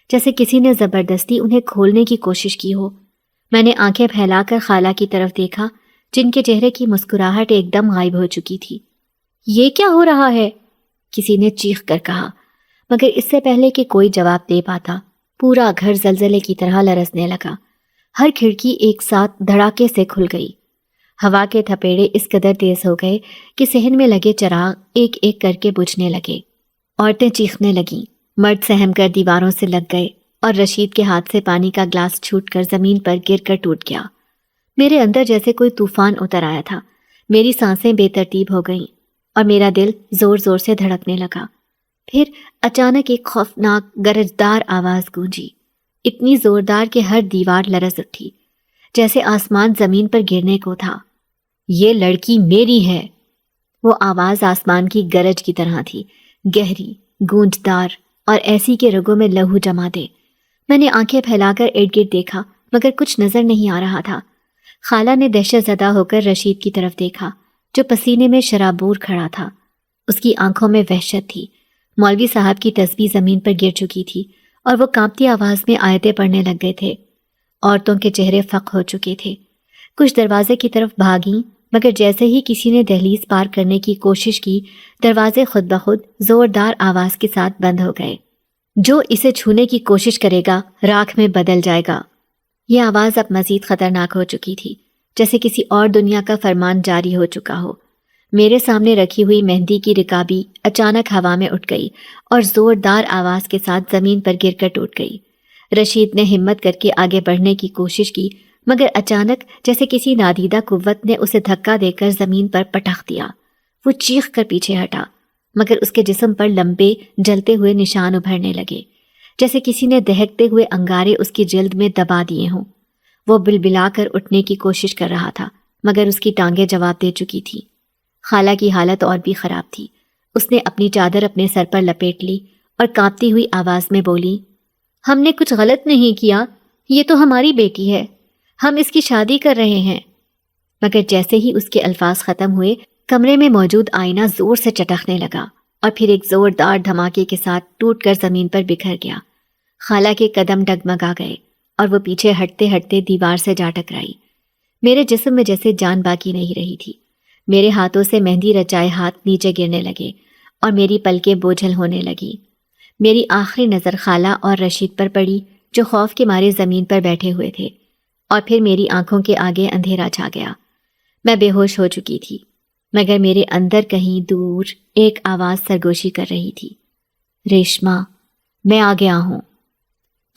جیسے کسی نے زبردستی انہیں کھولنے کی کوشش کی ہو۔ میں نے آنکھیں پھیلا کر خالہ کی طرف دیکھا، جن کے چہرے کی مسکراہٹ ایک دم غائب ہو چکی تھی۔ یہ کیا ہو رہا ہے؟ کسی نے چیخ کر کہا، مگر اس سے پہلے کہ کوئی جواب دے پاتا پورا گھر زلزلے کی طرح لرزنے لگا۔ ہر کھڑکی ایک ساتھ دھڑاکے سے کھل گئی۔ ہوا کے تھپیڑے اس قدر تیز ہو گئے کہ صحن میں لگے چراغ ایک ایک کر کے بجھنے لگے۔ عورتیں چیخنے لگیں، مرد سہم کر دیواروں سے لگ گئے اور رشید کے ہاتھ سے پانی کا گلاس چھوٹ کر زمین پر گر کر ٹوٹ گیا۔ میرے اندر جیسے کوئی طوفان اتر آیا تھا۔ میری سانسیں بے ترتیب ہو گئیں اور میرا دل زور زور سے دھڑکنے لگا۔ پھر اچانک ایک خوفناک گرجدار آواز گونجی، اتنی زوردار کہ ہر دیوار لرز اٹھی، جیسے آسمان زمین پر گرنے کو تھا۔ یہ لڑکی میری ہے۔ وہ آواز آسمان کی گرج کی طرح تھی، گہری، گونجدار اور ایسی کہ رگوں میں لہو جما دے۔ میں نے آنکھیں پھیلا کر ارد گرد دیکھا مگر کچھ نظر نہیں آ رہا تھا۔ خالہ نے دہشت زدہ ہو کر رشید کی طرف دیکھا، جو پسینے میں شرابور کھڑا تھا۔ اس کی آنکھوں میں وحشت تھی۔ مولوی صاحب کی تسبیح زمین پر گر چکی تھی اور وہ کانپتی آواز میں آیتیں پڑھنے لگ گئے تھے۔ عورتوں کے چہرے فق ہو چکے تھے۔ کچھ دروازے کی طرف بھاگیں مگر جیسے ہی کسی نے دہلیز پار کرنے کی کوشش کی، دروازے خود بخود زوردار آواز کے ساتھ بند ہو گئے۔ جو اسے چھونے کی کوشش کرے گا راکھ میں بدل جائے گا۔ یہ آواز اب مزید خطرناک ہو چکی تھی، جیسے کسی اور دنیا کا فرمان جاری ہو چکا ہو۔ میرے سامنے رکھی ہوئی مہندی کی رکابی اچانک ہوا میں اٹھ گئی اور زوردار آواز کے ساتھ زمین پر گر کر ٹوٹ گئی۔ رشید نے ہمت کر کے آگے بڑھنے کی کوشش کی مگر اچانک جیسے کسی نادیدہ قوت نے اسے دھکا دے کر زمین پر پٹخ دیا۔ وہ چیخ کر پیچھے ہٹا مگر اس کے جسم پر لمبے جلتے ہوئے نشان ابھرنے لگے، جیسے کسی نے دہکتے ہوئے انگارے اس کی جلد میں دبا دیے ہوں۔ وہ بلبلا کر اٹھنے کی کوشش کر رہا تھا مگر اس کی ٹانگیں جواب دے چکی تھیں۔ خالہ کی حالت اور بھی خراب تھی۔ اس نے اپنی چادر اپنے سر پر لپیٹ لی اور کانپتی ہوئی آواز میں بولی، ہم نے کچھ غلط نہیں کیا، یہ تو ہماری بیٹی ہے، ہم اس کی شادی کر رہے ہیں۔ مگر جیسے ہی اس کے الفاظ ختم ہوئے، کمرے میں موجود آئینہ زور سے چٹکنے لگا اور پھر ایک زوردار دھماکے کے ساتھ ٹوٹ کر زمین پر بکھر گیا۔ خالہ کے قدم ڈگمگا گئے اور وہ پیچھے ہٹتے ہٹتے دیوار سے جا ٹکرائی۔ میرے جسم میں جیسے جان باقی نہیں رہی تھی۔ میرے ہاتھوں سے مہندی رچائے ہاتھ نیچے گرنے لگے اور میری پلکیں بوجھل ہونے لگی۔ میری آخری نظر خالہ اور رشید پر پڑی، جو خوف کے مارے زمین پر بیٹھے ہوئے تھے، اور پھر میری آنکھوں کے آگے اندھیرا چھا گیا۔ میں بے ہوش ہو چکی تھی مگر میرے اندر کہیں دور ایک آواز سرگوشی کر رہی تھی، ریشما، میں آ گیا ہوں۔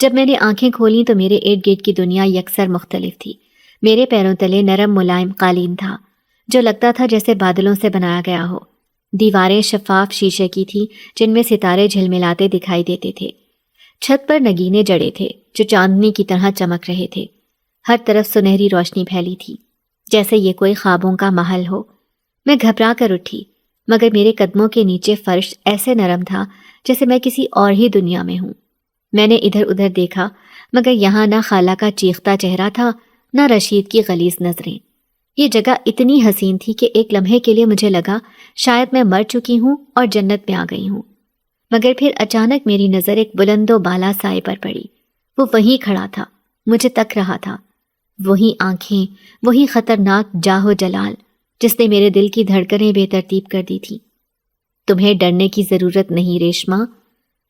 جب میں نے آنکھیں کھولیں تو میرے ارد گرد کی دنیا یکسر مختلف تھی۔ میرے پیروں تلے نرم ملائم قالین تھا جو لگتا تھا جیسے بادلوں سے بنایا گیا ہو۔ دیواریں شفاف شیشے کی تھیں جن میں ستارے جھلملاتے دکھائی دیتے تھے۔ چھت پر نگینے جڑے تھے جو چاندنی کی طرح چمک رہے تھے۔ ہر طرف سنہری روشنی پھیلی تھی جیسے یہ کوئی خوابوں کا محل ہو۔ میں گھبرا کر اٹھی مگر میرے قدموں کے نیچے فرش ایسے نرم تھا جیسے میں کسی اور ہی دنیا میں ہوں۔ میں نے ادھر ادھر دیکھا مگر یہاں نہ خالہ کا چیختا چہرہ تھا نہ رشید کی غلیظ نظریں۔ یہ جگہ اتنی حسین تھی کہ ایک لمحے کے لیے مجھے لگا شاید میں مر چکی ہوں اور جنت میں آ گئی ہوں۔ مگر پھر اچانک میری نظر ایک بلند و بالا سائے پر پڑی۔ وہ وہیں کھڑا تھا، مجھے تک رہا تھا۔ وہی آنکھیں، وہی خطرناک جاہ و جلال جس نے میرے دل کی دھڑکنیں بے ترتیب کر دی تھی۔ تمہیں ڈرنے کی ضرورت نہیں ریشما۔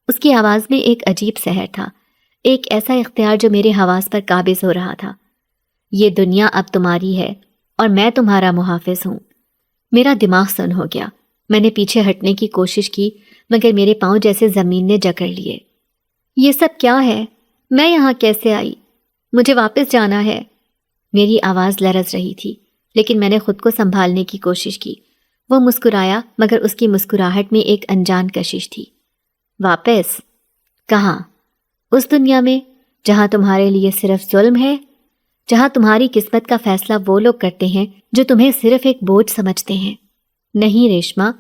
اس کی آواز میں ایک عجیب سحر تھا، ایک ایسا اختیار جو میرے حواس پر قابض ہو رہا تھا۔ یہ دنیا اب تمہاری ہے اور میں تمہارا محافظ ہوں۔ میرا دماغ سن ہو گیا۔ میں نے پیچھے ہٹنے کی کوشش کی مگر میرے پاؤں جیسے زمین نے جکڑ لیے۔ یہ سب کیا ہے؟ میں یہاں کیسے آئی؟ مجھے واپس جانا ہے۔ میری آواز لرز رہی تھی لیکن میں نے خود کو سنبھالنے کی کوشش کی۔ وہ مسکرایا مگر اس کی مسکراہٹ میں ایک انجان کشش تھی۔ واپس؟ کہاں؟ اس دنیا میں جہاں تمہارے لیے صرف ظلم ہے، جہاں تمہاری قسمت کا فیصلہ وہ لوگ کرتے ہیں جو تمہیں صرف ایک بوجھ سمجھتے ہیں۔ نہیں ریشما،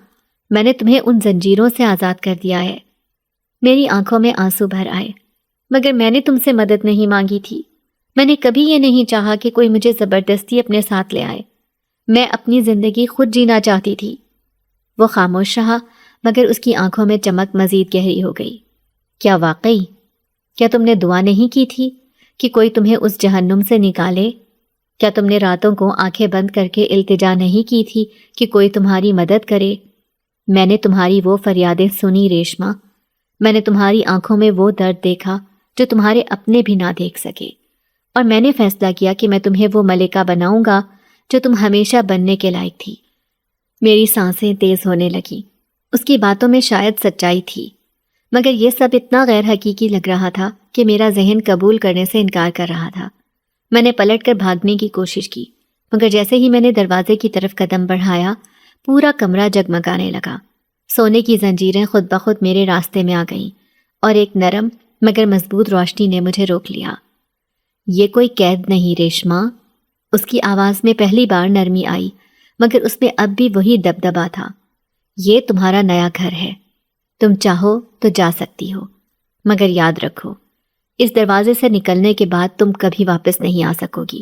میں نے تمہیں ان زنجیروں سے آزاد کر دیا ہے۔ میری آنکھوں میں آنسو بھر آئے۔ مگر میں نے تم سے مدد نہیں مانگی تھی۔ میں نے کبھی یہ نہیں چاہا کہ کوئی مجھے زبردستی اپنے ساتھ لے آئے۔ میں اپنی زندگی خود جینا چاہتی تھی۔ وہ خاموش رہا مگر اس کی آنکھوں میں چمک مزید گہری ہو گئی۔ کیا واقعی؟ کیا تم نے دعا نہیں کی تھی کہ کوئی تمہیں اس جہنم سے نکالے؟ کیا تم نے راتوں کو آنکھیں بند کر کے التجا نہیں کی تھی کہ کوئی تمہاری مدد کرے؟ میں نے تمہاری وہ فریادیں سنی ریشما، میں نے تمہاری آنکھوں میں وہ درد دیکھا جو تمہارے اپنے بھی نہ دیکھ سکے، اور میں نے فیصلہ کیا کہ میں تمہیں وہ ملکہ بناؤں گا جو تم ہمیشہ بننے کے لائق تھی۔ میری سانسیں تیز ہونے لگیں۔ اس کی باتوں میں شاید سچائی تھی، مگر یہ سب اتنا غیر حقیقی لگ رہا تھا کہ میرا ذہن قبول کرنے سے انکار کر رہا تھا۔ میں نے پلٹ کر بھاگنے کی کوشش کی، مگر جیسے ہی میں نے دروازے کی طرف قدم بڑھایا، پورا کمرہ جگمگانے لگا۔ سونے کی زنجیریں خود بخود میرے راستے میں آ گئیں، اور ایک نرم مگر مضبوط روشنی نے مجھے روک لیا۔ یہ کوئی قید نہیں ریشما، اس کی آواز میں پہلی بار نرمی آئی، مگر اس میں اب بھی وہی دبدبا تھا۔ یہ تمہارا نیا گھر ہے، تم چاہو تو جا سکتی ہو، مگر یاد رکھو اس دروازے سے نکلنے کے بعد تم کبھی واپس نہیں آ سکو گی۔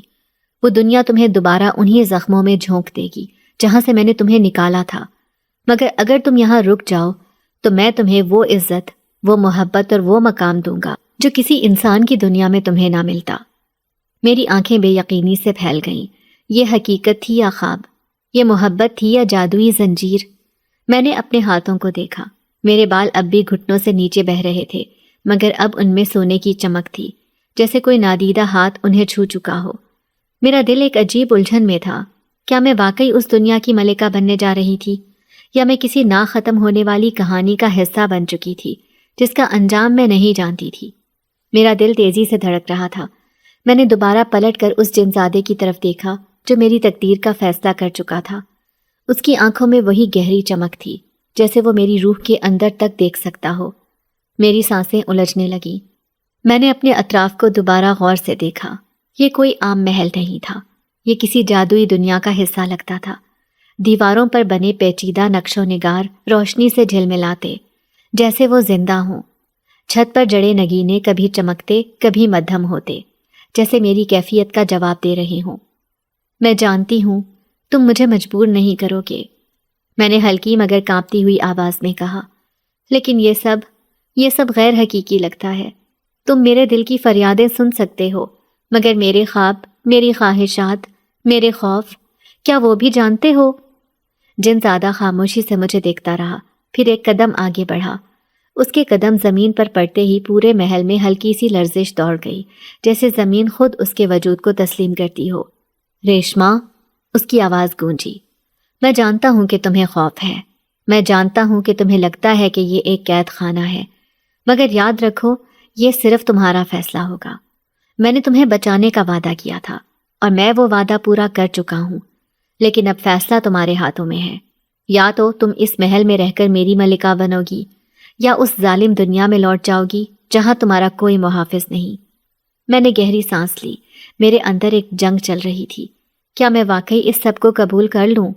وہ دنیا تمہیں دوبارہ انہی زخموں میں جھونک دے گی جہاں سے میں نے تمہیں نکالا تھا، مگر اگر تم یہاں رک جاؤ تو میں تمہیں وہ عزت، وہ محبت اور وہ مقام دوں گا جو کسی انسان کی دنیا میں تمہیں نہ ملتا۔ میری آنکھیں بے یقینی سے پھیل گئیں۔ یہ حقیقت تھی یا خواب؟ یہ محبت تھی یا جادوئی زنجیر؟ میں نے اپنے ہاتھوں کو دیکھا۔ میرے بال اب بھی گھٹنوں سے نیچے بہہ رہے تھے، مگر اب ان میں سونے کی چمک تھی، جیسے کوئی نادیدہ ہاتھ انہیں چھو چکا ہو۔ میرا دل ایک عجیب الجھن میں تھا۔ کیا میں واقعی اس دنیا کی ملکہ بننے جا رہی تھی، یا میں کسی نا ختم ہونے والی کہانی کا حصہ بن چکی تھی جس کا انجام میں نہیں جانتی تھی؟ میرا دل تیزی سے دھڑک رہا تھا۔ میں نے دوبارہ پلٹ کر اس جنزادے کی طرف دیکھا جو میری تقدیر کا فیصلہ کر چکا تھا۔ اس کی آنکھوں میں وہی گہری چمک تھی، جیسے وہ میری روح کے اندر تک دیکھ سکتا ہو۔ میری سانسیں الجھنے لگیں۔ میں نے اپنے اطراف کو دوبارہ غور سے دیکھا۔ یہ کوئی عام محل نہیں تھا، یہ کسی جادوئی دنیا کا حصہ لگتا تھا۔ دیواروں پر بنے پیچیدہ نقش و نگار روشنی سے جھلملاتے، جیسے وہ زندہ ہوں۔ چھت پر جڑے نگینے کبھی چمکتے، کبھی مدھم ہوتے، جیسے میری کیفیت کا جواب دے رہے ہوں۔ میں جانتی ہوں تم مجھے مجبور نہیں کرو گے، میں نے ہلکی مگر کانپتی ہوئی آواز میں کہا، لیکن یہ سب غیر حقیقی لگتا ہے۔ تم میرے دل کی فریادیں سن سکتے ہو، مگر میرے خواب، میری خواہشات، میرے خوف، کیا وہ بھی جانتے ہو؟ جنزادہ خاموشی سے مجھے دیکھتا رہا، پھر ایک قدم آگے بڑھا۔ اس کے قدم زمین پر پڑتے ہی پورے محل میں ہلکی سی لرزش دوڑ گئی، جیسے زمین خود اس کے وجود کو تسلیم کرتی ہو۔ ریشما، اس کی آواز گونجی، میں جانتا ہوں کہ تمہیں خوف ہے، میں جانتا ہوں کہ تمہیں لگتا ہے کہ یہ ایک قید خانہ ہے، مگر یاد رکھو یہ صرف تمہارا فیصلہ ہوگا۔ میں نے تمہیں بچانے کا وعدہ کیا تھا، اور میں وہ وعدہ پورا کر چکا ہوں، لیکن اب فیصلہ تمہارے ہاتھوں میں ہے۔ یا تو تم اس محل میں رہ کر میری ملکہ بنو گی، یا اس ظالم دنیا میں لوٹ جاؤ گی جہاں تمہارا کوئی محافظ نہیں۔ میں نے گہری سانس لی۔ میرے اندر ایک جنگ چل رہی تھی۔ کیا میں واقعی اس سب کو قبول کر لوں؟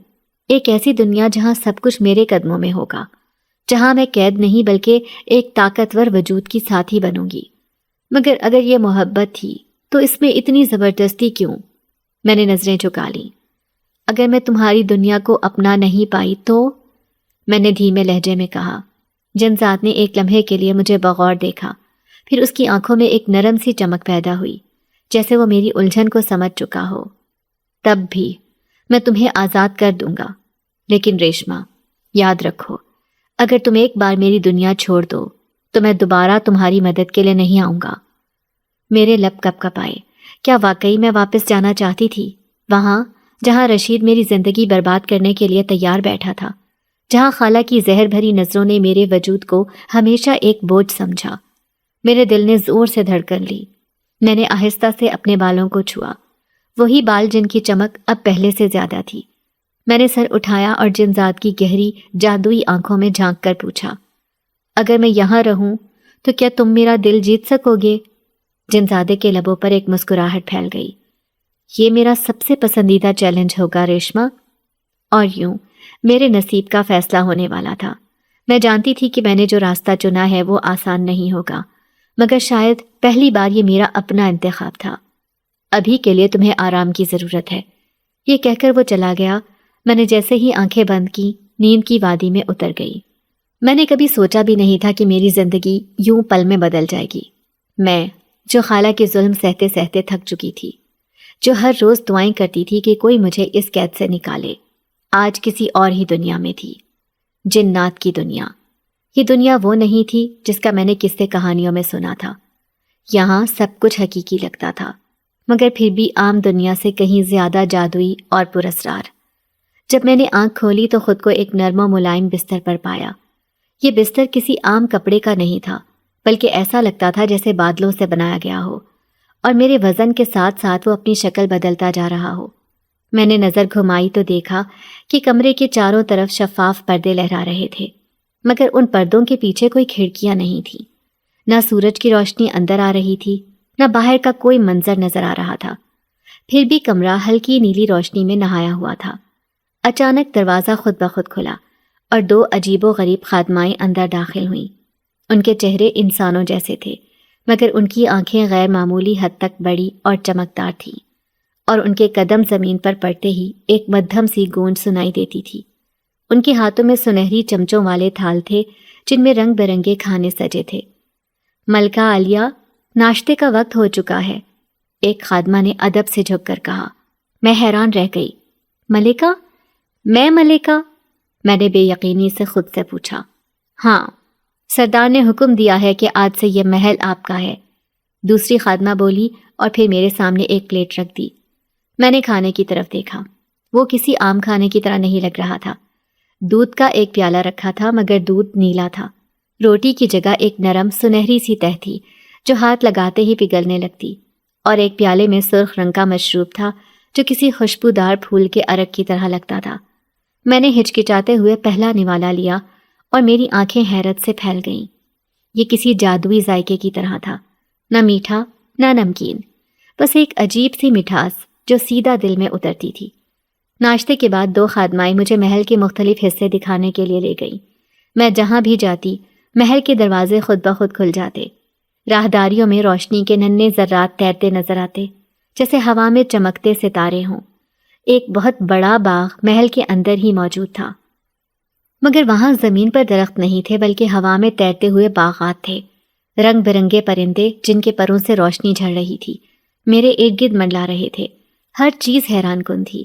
ایک ایسی دنیا جہاں سب کچھ میرے قدموں میں ہوگا، جہاں میں قید نہیں بلکہ ایک طاقتور وجود کی ساتھی بنوں گی۔ مگر اگر یہ محبت تھی تو اس میں اتنی زبردستی کیوں؟ میں نے نظریں جھکا لیں۔ اگر میں تمہاری دنیا کو اپنا نہیں پائی تو؟ میں نے دھیمے لہجے میں کہا۔ جنزاد نے ایک لمحے کے لیے مجھے بغور دیکھا، پھر اس کی آنکھوں میں ایک نرم سی چمک پیدا ہوئی، جیسے وہ میری الجھن کو سمجھ چکا ہو۔ تب بھی میں تمہیں آزاد کر دوں گا، لیکن ریشما یاد رکھو، اگر تم ایک بار میری دنیا چھوڑ دو تو میں دوبارہ تمہاری مدد کے لیے نہیں آؤں گا۔ میرے لب کپ کپائے۔ کیا واقعی میں واپس جانا چاہتی تھی، وہاں جہاں رشید میری زندگی برباد کرنے کے لیے تیار بیٹھا تھا، جہاں خالہ کی زہر بھری نظروں نے میرے وجود کو ہمیشہ ایک بوجھ سمجھا؟ میرے دل نے زور سے دھڑکن لی۔ میں نے آہستہ سے اپنے بالوں کو چھوا، وہی بال جن کی چمک اب پہلے سے زیادہ تھی۔ میں نے سر اٹھایا اور جنزاد کی گہری جادوئی آنکھوں میں جھانک کر پوچھا، اگر میں یہاں رہوں تو کیا تم میرا دل جیت سکو گے؟ جنزادے کے لبوں پر ایک مسکراہٹ پھیل گئی۔ یہ میرا سب سے پسندیدہ چیلنج ہوگا ریشما۔ اور یوں میرے نصیب کا فیصلہ ہونے والا تھا۔ میں جانتی تھی کہ میں نے جو راستہ چنا ہے وہ آسان نہیں ہوگا، مگر شاید پہلی بار یہ میرا اپنا انتخاب تھا۔ ابھی کے لیے تمہیں آرام کی ضرورت ہے، یہ کہہ کر وہ چلا گیا۔ میں نے جیسے ہی آنکھیں بند کی، نیند کی وادی میں اتر گئی۔ میں نے کبھی سوچا بھی نہیں تھا کہ میری زندگی یوں پل میں بدل جائے گی۔ میں جو خالہ کے ظلم سہتے سہتے تھک چکی تھی، جو ہر روز دعائیں کرتی تھی کہ کوئی مجھے اس قید سے نکالے، آج کسی اور ہی دنیا میں تھی، جنات کی دنیا۔ یہ دنیا وہ نہیں تھی جس کا میں نے قصے کہانیوں میں سنا تھا۔ یہاں سب کچھ حقیقی لگتا تھا، مگر پھر بھی عام دنیا سے کہیں زیادہ جادوئی اور پراسرار۔ جب میں نے آنکھ کھولی تو خود کو ایک نرم و ملائم بستر پر پایا۔ یہ بستر کسی عام کپڑے کا نہیں تھا، بلکہ ایسا لگتا تھا جیسے بادلوں سے بنایا گیا ہو، اور میرے وزن کے ساتھ ساتھ وہ اپنی شکل بدلتا جا رہا ہو۔ میں نے نظر گھمائی تو دیکھا کہ کمرے کے چاروں طرف شفاف پردے لہرا رہے تھے، مگر ان پردوں کے پیچھے کوئی کھڑکیاں نہیں تھیں۔ نہ سورج کی روشنی اندر آ رہی تھی، نہ باہر کا کوئی منظر نظر آ رہا تھا۔ پھر بھی کمرہ ہلکی نیلی روشنی میں نہایا ہوا تھا۔ اچانک دروازہ خود بخود کھلا اور دو عجیب و غریب خادمائیں اندر داخل ہوئیں۔ ان کے چہرے انسانوں جیسے تھے، مگر ان کی آنکھیں غیر معمولی حد تک بڑی اور چمکدار تھیں، اور ان کے قدم زمین پر پڑتے ہی ایک مدھم سی گونج سنائی دیتی تھی۔ ان کے ہاتھوں میں سنہری چمچوں والے تھال تھے جن میں رنگ برنگے کھانے سجے تھے۔ ملکہ عالیہ، ناشتے کا وقت ہو چکا ہے، ایک خادمہ نے ادب سے جھک کر کہا۔ میں حیران رہ گئی۔ ملکہ؟ میں ملکہ؟ میں نے بے یقینی سے خود سے پوچھا۔ ہاں، سردار نے حکم دیا ہے کہ آج سے یہ محل آپ کا ہے، دوسری خادمہ بولی اور پھر میرے سامنے ایک پلیٹ رکھ دی۔ میں نے کھانے کی طرف دیکھا۔ وہ کسی عام کھانے کی طرح نہیں لگ رہا تھا۔ دودھ کا ایک پیالہ رکھا تھا، مگر دودھ نیلا تھا۔ روٹی کی جگہ ایک نرم سنہری سی تہہ تھی جو ہاتھ لگاتے ہی پگھلنے لگتی، اور ایک پیالے میں سرخ رنگ کا مشروب تھا جو کسی خوشبودار پھول کے عرق کی طرح لگتا تھا۔ میں نے ہچکچاتے ہوئے پہلا نوالا لیا اور میری آنکھیں حیرت سے پھیل گئیں۔ یہ کسی جادوئی ذائقے کی طرح تھا، نہ میٹھا نہ نمکین، بس ایک عجیب سی مٹھاس جو سیدھا دل میں اترتی تھی۔ ناشتے کے بعد دو خادمائیں مجھے محل کے مختلف حصے دکھانے کے لیے لے گئیں۔ میں جہاں بھی جاتی، محل کے دروازے خود بخود کھل جاتے۔ راہداریوں میں روشنی کے ننھے ذرات تیرتے نظر آتے، جیسے ہوا میں چمکتے ستارے ہوں۔ ایک بہت بڑا باغ محل کے اندر ہی موجود تھا، مگر وہاں زمین پر درخت نہیں تھے، بلکہ ہوا میں تیرتے ہوئے باغات تھے۔ رنگ برنگے پرندے جن کے پروں سے روشنی جھڑ رہی تھی میرے ارد گرد منڈلا رہے تھے۔ ہر چیز حیران کن تھی،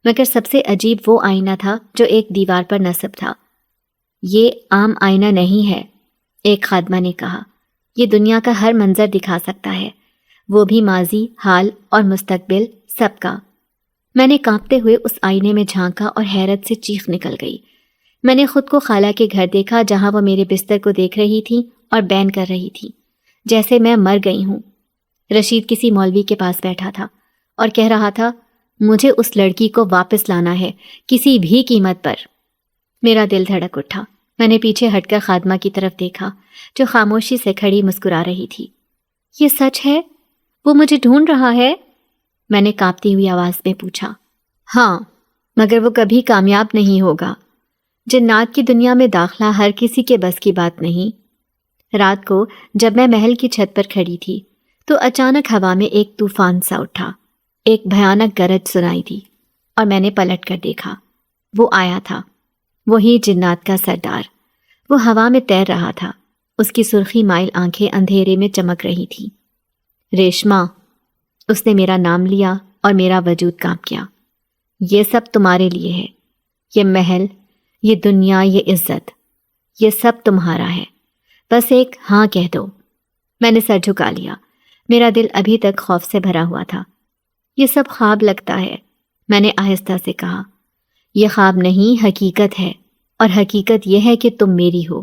مگر سب سے عجیب وہ آئینہ تھا جو ایک دیوار پر نصب تھا۔ یہ عام آئینہ نہیں ہے، ایک خادمہ نے کہا۔ یہ دنیا کا ہر منظر دکھا سکتا ہے، وہ بھی ماضی، حال اور مستقبل، سب کا۔ میں نے کانپتے ہوئے اس آئینے میں جھانکا اور حیرت سے چیخ نکل گئی۔ میں نے خود کو خالہ کے گھر دیکھا، جہاں وہ میرے بستر کو دیکھ رہی تھی اور بین کر رہی تھی جیسے میں مر گئی ہوں۔ رشید کسی مولوی کے پاس بیٹھا تھا اور کہہ رہا تھا، مجھے اس لڑکی کو واپس لانا ہے، کسی بھی قیمت پر۔ میرا دل دھڑک اٹھا۔ میں نے پیچھے ہٹ کر خادمہ کی طرف دیکھا جو خاموشی سے کھڑی مسکرا رہی تھی۔ یہ سچ ہے؟ وہ مجھے ڈھونڈ رہا ہے؟ میں نے کانپتی ہوئی آواز میں پوچھا۔ ہاں، مگر وہ کبھی کامیاب نہیں ہوگا۔ جنات کی دنیا میں داخلہ ہر کسی کے بس کی بات نہیں۔ رات کو جب میں محل کی چھت پر کھڑی تھی تو اچانک ہوا میں ایک طوفان سا اٹھا، ایک بھیانک گرج سنائی دی، اور میں نے پلٹ کر دیکھا۔ وہ آیا تھا، وہی جنات کا سردار۔ وہ ہوا میں تیر رہا تھا، اس کی سرخی مائل آنکھیں اندھیرے میں چمک رہی تھیں۔ ریشما، اس نے میرا نام لیا اور میرا وجود کانپ گیا۔ یہ سب تمہارے لیے ہے، یہ محل، یہ دنیا، یہ عزت، یہ سب تمہارا ہے، بس ایک ہاں کہہ دو۔ میں نے سر جھکا لیا، میرا دل ابھی تک خوف سے بھرا ہوا تھا۔ یہ سب خواب لگتا ہے، میں نے آہستہ سے کہا۔ یہ خواب نہیں، حقیقت ہے، اور حقیقت یہ ہے کہ تم میری ہو۔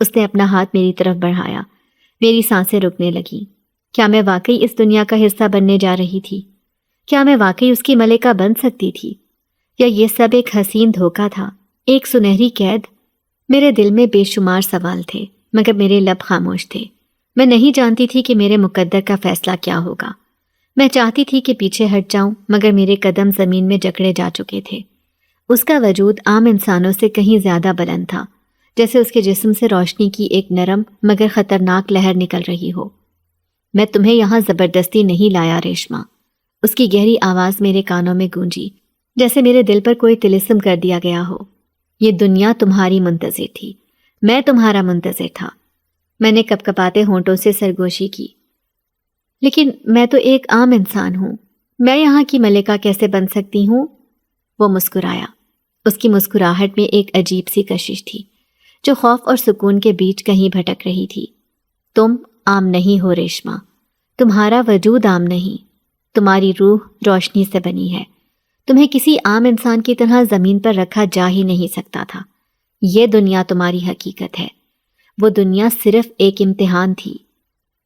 اس نے اپنا ہاتھ میری طرف بڑھایا، میری سانسیں رکنے لگیں۔ کیا میں واقعی اس دنیا کا حصہ بننے جا رہی تھی؟ کیا میں واقعی اس کی ملکہ بن سکتی تھی؟ یا یہ سب ایک حسین دھوکہ تھا، ایک سنہری قید؟ میرے دل میں بے شمار سوال تھے، مگر میرے لب خاموش تھے۔ میں نہیں جانتی تھی کہ میرے مقدر کا فیصلہ کیا ہوگا۔ میں چاہتی تھی کہ پیچھے ہٹ جاؤں، مگر میرے قدم زمین میں جکڑے جا چکے تھے۔ اس کا وجود عام انسانوں سے کہیں زیادہ بلند تھا، جیسے اس کے جسم سے روشنی کی ایک نرم مگر خطرناک لہر نکل رہی ہو۔ میں تمہیں یہاں زبردستی نہیں لایا ریشما، اس کی گہری آواز میرے کانوں میں گونجی، جیسے میرے دل پر کوئی طلسم کر دیا گیا ہو۔ یہ دنیا تمہاری منتظر تھی، میں تمہارا منتظر تھا۔ میں نے کپکپاتے ہونٹوں سے سرگوشی کی۔ لیکن میں تو ایک عام انسان ہوں، میں یہاں کی ملکہ کیسے بن سکتی ہوں؟ وہ مسکرایا۔ اس کی مسکراہٹ میں ایک عجیب سی کشش تھی جو خوف اور سکون کے بیچ کہیں بھٹک رہی تھی۔ تم عام نہیں ہو ریشما، تمہارا وجود عام نہیں، تمہاری روح روشنی سے بنی ہے، تمہیں کسی عام انسان کی طرح زمین پر رکھا جا ہی نہیں سکتا تھا۔ یہ دنیا تمہاری حقیقت ہے، وہ دنیا صرف ایک امتحان تھی۔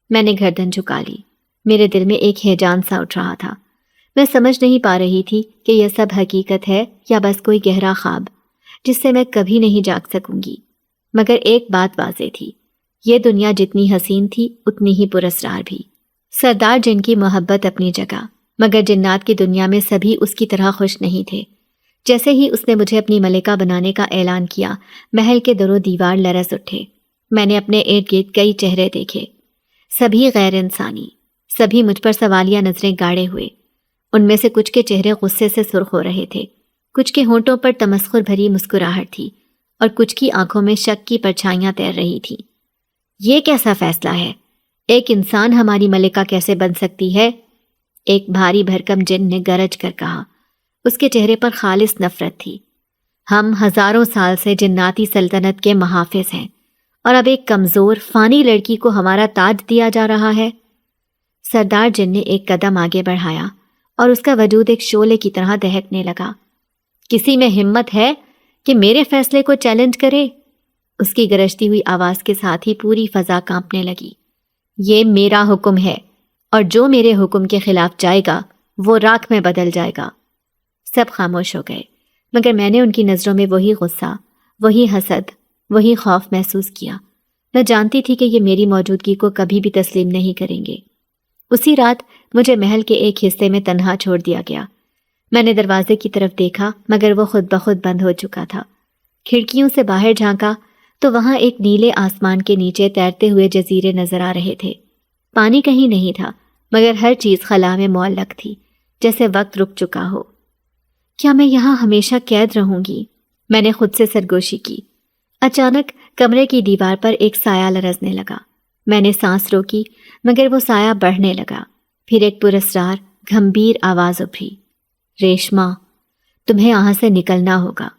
میں نے گردن جھکا لی، میرے دل میں ایک ہیجان سا اٹھ رہا تھا۔ میں سمجھ نہیں پا رہی تھی کہ یہ سب حقیقت ہے یا بس کوئی گہرا خواب جس سے میں کبھی نہیں جاگ سکوں گی۔ مگر ایک بات واضح تھی، یہ دنیا جتنی حسین تھی اتنی ہی پراسرار بھی۔ سردار جن کی محبت اپنی جگہ، مگر جنات کی دنیا میں سبھی اس کی طرح خوش نہیں تھے۔ جیسے ہی اس نے مجھے اپنی ملکہ بنانے کا اعلان کیا، محل کے در و دیوار لرز اٹھے۔ میں نے اپنے ارد گرد کئی چہرے دیکھے، سبھی غیر انسانی، سبھی مجھ پر سوالیہ نظریں گاڑے ہوئے۔ ان میں سے کچھ کے چہرے غصے سے سرخ ہو رہے تھے، کچھ کے ہونٹوں پر تمسخر بھری مسکراہٹ تھی اور کچھ کی آنکھوں میں شک کی پرچھائیاں تیر رہی تھیں۔ یہ کیسا فیصلہ ہے؟ ایک انسان ہماری ملکہ کیسے بن سکتی ہے؟ ایک بھاری بھرکم جن نے گرج کر کہا۔ اس کے چہرے پر خالص نفرت تھی۔ ہم ہزاروں سال سے جناتی سلطنت کے محافظ ہیں اور اب ایک کمزور فانی لڑکی کو ہمارا تاج دیا جا رہا ہے۔ سردار جن نے ایک قدم آگے بڑھایا اور اس کا وجود ایک شعلے کی طرح دہکنے لگا۔ کسی میں ہمت ہے کہ میرے فیصلے کو چیلنج کرے؟ اس کی گرجتی ہوئی آواز کے ساتھ ہی پوری فضا کانپنے لگی۔ یہ میرا حکم ہے اور جو میرے حکم کے خلاف جائے گا وہ راکھ میں بدل جائے گا۔ سب خاموش ہو گئے، مگر میں نے ان کی نظروں میں وہی غصہ، وہی حسد، وہی خوف محسوس کیا۔ میں جانتی تھی کہ یہ میری موجودگی کو کبھی بھی تسلیم نہیں کریں گے۔ اسی رات مجھے محل کے ایک حصے میں تنہا چھوڑ دیا گیا۔ میں نے دروازے کی طرف دیکھا مگر وہ خود بخود بند ہو چکا تھا۔ کھڑکیوں سے باہر جھانکا تو وہاں ایک نیلے آسمان کے نیچے تیرتے ہوئے جزیرے نظر آ رہے تھے۔ پانی کہیں نہیں تھا مگر ہر چیز خلا میں معلق تھی، جیسے وقت رک چکا ہو۔ کیا میں یہاں ہمیشہ قید رہوں گی؟ میں نے خود سے سرگوشی کی۔ اچانک کمرے کی دیوار پر ایک سایہ لرزنے لگا۔ میں نے سانس روکی مگر وہ سایہ بڑھنے لگا۔ پھر ایک پراسرار گھمبیر آواز ابھری، ریشما، تمہیں یہاں سے نکلنا ہوگا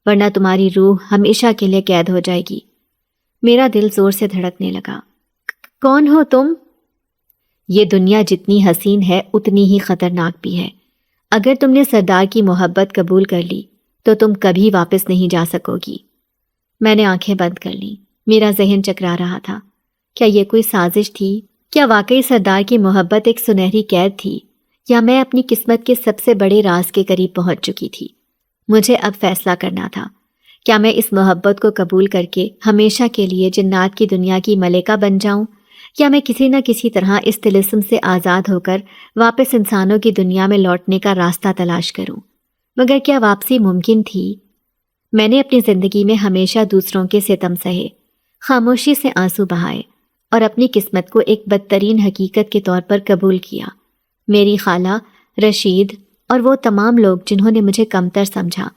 ورنہ تمہاری روح ہمیشہ کے لیے قید ہو جائے گی۔ میرا دل زور سے دھڑکنے لگا۔ کون ہو تم؟ یہ دنیا جتنی حسین ہے اتنی ہی خطرناک بھی ہے۔ اگر تم نے سردار کی محبت قبول کر لی تو تم کبھی واپس نہیں جا سکو گی۔ میں نے آنکھیں بند کر لیں۔ میرا ذہن چکرا رہا تھا، کیا یہ کوئی سازش تھی؟ کیا واقعی سردار کی محبت ایک سنہری قید تھی یا میں اپنی قسمت کے سب سے بڑے راز کے قریب پہنچ چکی تھی؟ مجھے اب فیصلہ کرنا تھا، کیا میں اس محبت کو قبول کر کے ہمیشہ کے لیے جنات کی دنیا کی ملکہ بن جاؤں یا میں کسی نہ کسی طرح اس طلسم سے آزاد ہو کر واپس انسانوں کی دنیا میں لوٹنے کا راستہ تلاش کروں؟ مگر کیا واپسی ممکن تھی؟ میں نے اپنی زندگی میں ہمیشہ دوسروں کے ستم سہے، خاموشی سے آنسو بہائے اور اپنی قسمت کو ایک بدترین حقیقت کے طور پر قبول کیا۔ میری خالہ، رشید اور وہ تمام لوگ جنہوں نے مجھے کمتر سمجھا،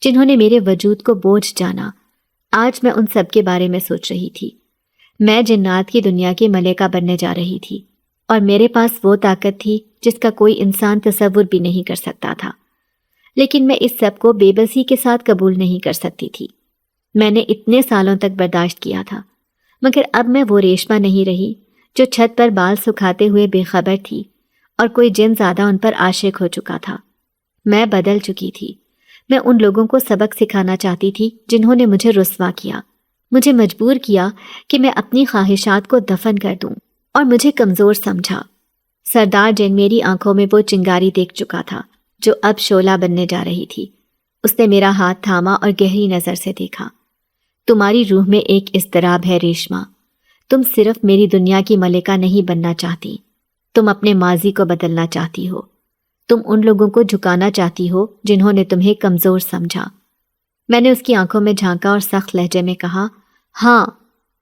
جنہوں نے میرے وجود کو بوجھ جانا، آج میں ان سب کے بارے میں سوچ رہی تھی۔ میں جنات کی دنیا کی ملکہ بننے جا رہی تھی اور میرے پاس وہ طاقت تھی جس کا کوئی انسان تصور بھی نہیں کر سکتا تھا، لیکن میں اس سب کو بے بسی کے ساتھ قبول نہیں کر سکتی تھی۔ میں نے اتنے سالوں تک برداشت کیا تھا، مگر اب میں وہ ریشما نہیں رہی جو چھت پر بال سکھاتے ہوئے بے خبر تھی اور کوئی جن زیادہ ان پر عاشق ہو چکا تھا۔ میں بدل چکی تھی۔ میں ان لوگوں کو سبق سکھانا چاہتی تھی جنہوں نے مجھے رسوا کیا، مجھے مجبور کیا کہ میں اپنی خواہشات کو دفن کر دوں اور مجھے کمزور سمجھا۔ سردار جن میری آنکھوں میں وہ چنگاری دیکھ چکا تھا جو اب شعلہ بننے جا رہی تھی۔ اس نے میرا ہاتھ تھاما اور گہری نظر سے دیکھا۔ تمہاری روح میں ایک اضطراب ہے ریشما، تم صرف میری دنیا کی ملکہ نہیں بننا چاہتی، تم اپنے ماضی کو بدلنا چاہتی ہو، تم ان لوگوں کو جھکانا چاہتی ہو جنہوں نے تمہیں کمزور سمجھا۔ میں نے اس کی آنکھوں میں جھانکا اور سخت لہجے میں کہا، ہاں،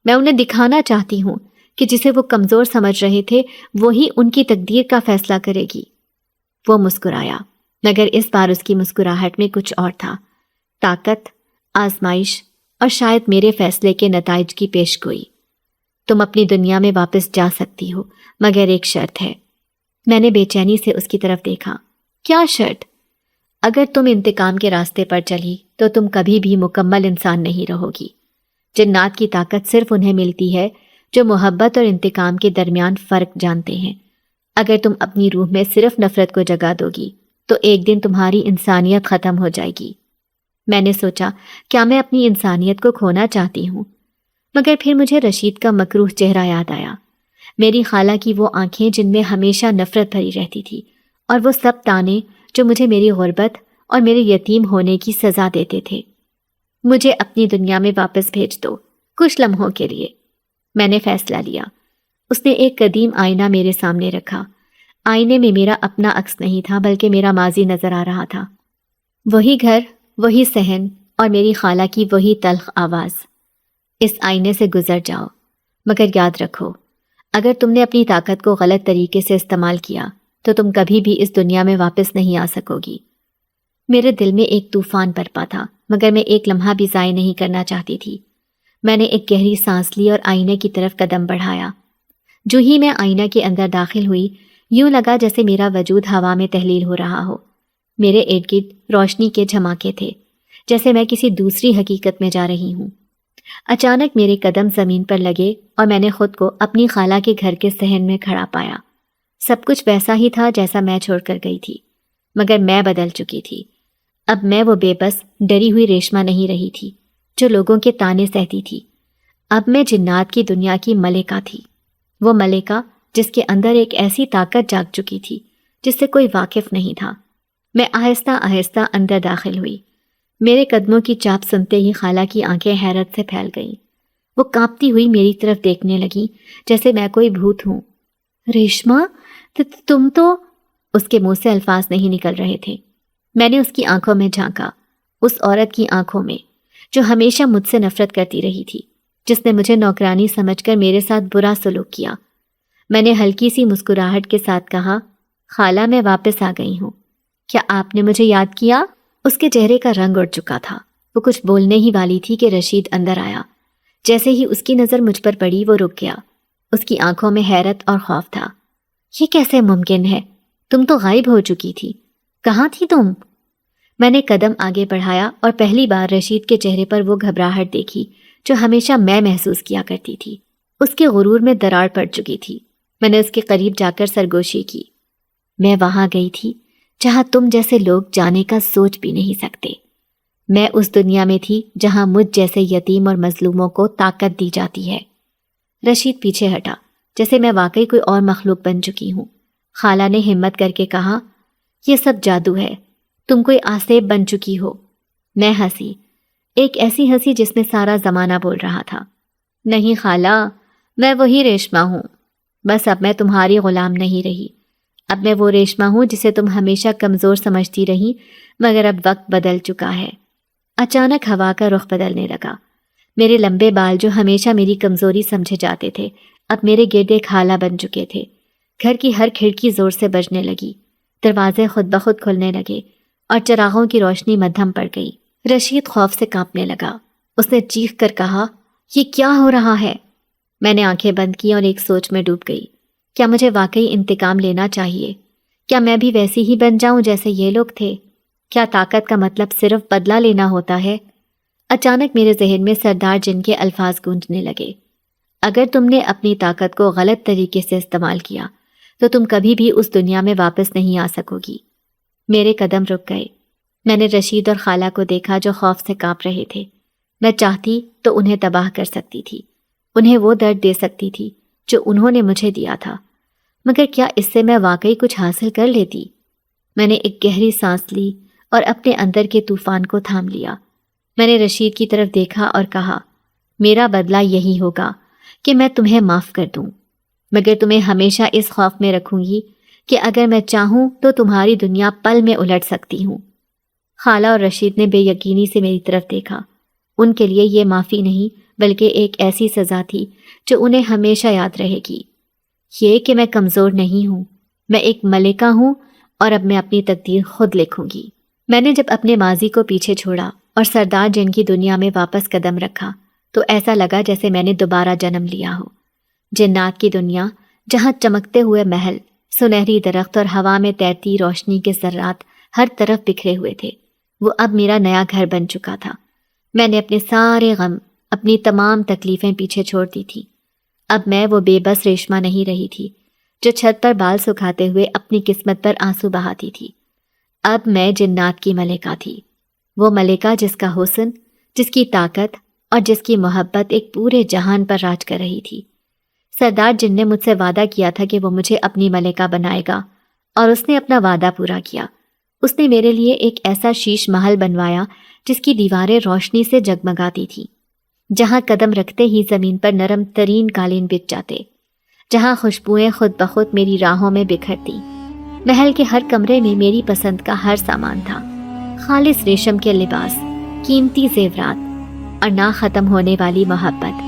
میں انہیں دکھانا چاہتی ہوں کہ جسے وہ کمزور سمجھ رہے تھے وہی ان کی تقدیر کا فیصلہ کرے گی۔ وہ مسکرایا، مگر اس بار اس کی مسکراہٹ میں کچھ اور تھا، طاقت، آزمائش اور شاید میرے فیصلے کے نتائج کی پیش گوئی۔ تم اپنی دنیا میں واپس جا سکتی ہو، مگر ایک شرط ہے، میں نے بے چینی سے اس کی طرف دیکھا۔ کیا شرط؟ اگر تم انتقام کے راستے پر چلی تو تم کبھی بھی مکمل انسان نہیں رہو گی۔ جنات کی طاقت صرف انہیں ملتی ہے جو محبت اور انتقام کے درمیان فرق جانتے ہیں۔ اگر تم اپنی روح میں صرف نفرت کو جگا دو گی تو ایک دن تمہاری انسانیت ختم ہو جائے گی۔ میں نے سوچا، کیا میں اپنی انسانیت کو کھونا چاہتی ہوں؟ مگر پھر مجھے رشید کا مکروہ چہرہ یاد آیا، میری خالہ کی وہ آنکھیں جن میں ہمیشہ نفرت بھری رہتی تھی، اور وہ سب تانے جو مجھے میری غربت اور میرے یتیم ہونے کی سزا دیتے تھے۔ مجھے اپنی دنیا میں واپس بھیج دو، کچھ لمحوں کے لیے۔ میں نے فیصلہ لیا۔ اس نے ایک قدیم آئینہ میرے سامنے رکھا۔ آئینے میں میرا اپنا عکس نہیں تھا بلکہ میرا ماضی نظر آ رہا تھا، وہی گھر، وہی صحن اور میری خالہ کی وہی تلخ آواز۔ اس آئینے سے گزر جاؤ، مگر یاد رکھو، اگر تم نے اپنی طاقت کو غلط طریقے سے استعمال کیا تو تم کبھی بھی اس دنیا میں واپس نہیں آ سکو گی۔ میرے دل میں ایک طوفان برپا تھا، مگر میں ایک لمحہ بھی ضائع نہیں کرنا چاہتی تھی۔ میں نے ایک گہری سانس لی اور آئینے کی طرف قدم بڑھایا۔ جو ہی میں آئینہ کے اندر داخل ہوئی، یوں لگا جیسے میرا وجود ہوا میں تحلیل ہو رہا ہو۔ میرے ارد گرد روشنی کے جھماکے تھے، جیسے میں کسی دوسری حقیقت میں جا رہی ہوں۔ اچانک میرے قدم زمین پر لگے اور میں نے خود کو اپنی خالہ کے گھر کے صحن میں کھڑا پایا۔ سب کچھ ویسا ہی تھا جیسا میں چھوڑ کر گئی تھی، مگر میں بدل چکی تھی۔ اب میں وہ بے بس ڈری ہوئی ریشما نہیں رہی تھی جو لوگوں کے تانے سہتی تھی۔ اب میں جنات کی دنیا کی ملکہ تھی، وہ ملکہ جس کے اندر ایک ایسی طاقت جاگ چکی تھی جس سے کوئی واقف نہیں تھا۔ میں آہستہ آہستہ اندر داخل ہوئی۔ میرے قدموں کی چاپ سنتے ہی خالہ کی آنکھیں حیرت سے پھیل گئیں۔ وہ کانپتی ہوئی میری طرف دیکھنے لگی جیسے میں کوئی بھوت ہوں۔ ریشما، تم تو… اس کے منہ سے الفاظ نہیں نکل رہے تھے۔ میں نے اس کی آنکھوں میں جھانکا، اس عورت کی آنکھوں میں جو ہمیشہ مجھ سے نفرت کرتی رہی تھی، جس نے مجھے نوکرانی سمجھ کر میرے ساتھ برا سلوک کیا۔ میں نے ہلکی سی مسکراہٹ کے ساتھ کہا، خالہ، میں واپس آ گئی ہوں۔ کیا آپ نے مجھے یاد کیا؟ اس کے چہرے کا رنگ اڑ چکا تھا۔ وہ کچھ بولنے ہی والی تھی کہ رشید اندر آیا۔ جیسے ہی اس کی نظر مجھ پر پڑی وہ رک گیا۔ اس کی آنکھوں میں حیرت اور خوف تھا۔ یہ کیسے ممکن ہے؟ تم تو غائب ہو چکی تھی، کہاں تھی تم؟ میں نے قدم آگے بڑھایا اور پہلی بار رشید کے چہرے پر وہ گھبراہٹ دیکھی جو ہمیشہ میں محسوس کیا کرتی تھی۔ اس کے غرور میں دراڑ پڑ چکی تھی۔ میں نے اس کے قریب جا کر سرگوشی کی۔ میں وہاں گئی تھی جہاں تم جیسے لوگ جانے کا سوچ بھی نہیں سکتے۔ میں اس دنیا میں تھی جہاں مجھ جیسے یتیم اور مظلوموں کو طاقت دی جاتی ہے۔ رشید پیچھے ہٹا، جیسے میں واقعی کوئی اور مخلوق بن چکی ہوں۔ خالہ نے ہمت کر کے کہا، یہ سب جادو ہے، تم کوئی آسیب بن چکی ہو۔ میں ہنسی، ایک ایسی ہنسی جس میں سارا زمانہ بول رہا تھا۔ نہیں خالہ، میں وہی ریشما ہوں، بس اب میں تمہاری غلام نہیں رہی۔ اب میں وہ ریشما ہوں جسے تم ہمیشہ کمزور سمجھتی رہی، مگر اب وقت بدل چکا ہے۔ اچانک ہوا کا رخ بدلنے لگا۔ میرے لمبے بال جو ہمیشہ میری کمزوری سمجھے جاتے تھے اب میرے گرد ایک ہالہ بن چکے تھے۔ گھر کی ہر کھڑکی زور سے بجنے لگی، دروازے خود بخود کھلنے لگے اور چراغوں کی روشنی مدھم پڑ گئی۔ رشید خوف سے کانپنے لگا۔ اس نے چیخ کر کہا، یہ کیا ہو رہا ہے؟ میں نے آنکھیں بند کی اور ایک سوچ میں ڈوب گئی۔ کیا مجھے واقعی انتقام لینا چاہیے؟ کیا میں بھی ویسی ہی بن جاؤں جیسے یہ لوگ تھے؟ کیا طاقت کا مطلب صرف بدلہ لینا ہوتا ہے؟ اچانک میرے ذہن میں سردار جن کے الفاظ گونجنے لگے، اگر تم نے اپنی طاقت کو غلط طریقے سے استعمال کیا تو تم کبھی بھی اس دنیا میں واپس نہیں آ سکو گی۔ میرے قدم رک گئے۔ میں نے رشید اور خالہ کو دیکھا جو خوف سے کانپ رہے تھے۔ میں چاہتی تو انہیں تباہ کر سکتی تھی، انہیں وہ درد دے سکتی تھی جو انہوں نے مجھے دیا تھا، مگر کیا اس سے میں واقعی کچھ حاصل کر لیتی؟ میں نے ایک گہری سانس لی اور اپنے اندر کے طوفان کو تھام لیا۔ میں نے رشید کی طرف دیکھا اور کہا، میرا بدلہ یہی ہوگا کہ میں تمہیں معاف کر دوں، مگر تمہیں ہمیشہ اس خوف میں رکھوں گی کہ اگر میں چاہوں تو تمہاری دنیا پل میں الٹ سکتی ہوں۔ خالہ اور رشید نے بے یقینی سے میری طرف دیکھا۔ ان کے لیے یہ معافی نہیں بلکہ ایک ایسی سزا تھی جو انہیں ہمیشہ یاد رہے گی، یہ کہ میں کمزور نہیں ہوں، میں ایک ملکہ ہوں اور اب میں اپنی تقدیر خود لکھوں گی۔ میں نے جب اپنے ماضی کو پیچھے چھوڑا اور سردار جن کی دنیا میں واپس قدم رکھا تو ایسا لگا جیسے میں نے دوبارہ جنم لیا ہو۔ جنات کی دنیا جہاں چمکتے ہوئے محل، سنہری درخت اور ہوا میں تیرتی روشنی کے ذرات ہر طرف بکھرے ہوئے تھے۔ وہ اب میرا نیا گھر بن چکا تھا۔ میں نے اپنے سارے غم، اپنی تمام تکلیفیں پیچھے چھوڑ دی تھی۔ اب میں وہ بے بس ریشما نہیں رہی تھی جو چھت پر بال سکھاتے ہوئے اپنی قسمت پر آنسو بہاتی تھی۔ اب میں جنات کی ملکہ تھی، وہ ملکہ جس کا حسن، جس کی طاقت اور جس کی محبت ایک پورے جہان پر راج کر رہی تھی۔ سردار جن نے مجھ سے وعدہ کیا تھا کہ وہ مجھے اپنی ملکہ بنائے گا، اور اس نے اپنا وعدہ پورا کیا۔ اس نے میرے لیے ایک ایسا شیش محل بنوایا جس کی دیواریں روشنی سے جگمگاتی تھیں، جہاں قدم رکھتے ہی زمین پر نرم ترین قالین بچھ جاتے، جہاں خوشبوئیں خود بخود میری راہوں میں بکھرتی۔ محل کے ہر کمرے میں میری پسند کا ہر سامان تھا، خالص ریشم کے لباس، قیمتی زیورات اور نہ ختم ہونے والی محبت۔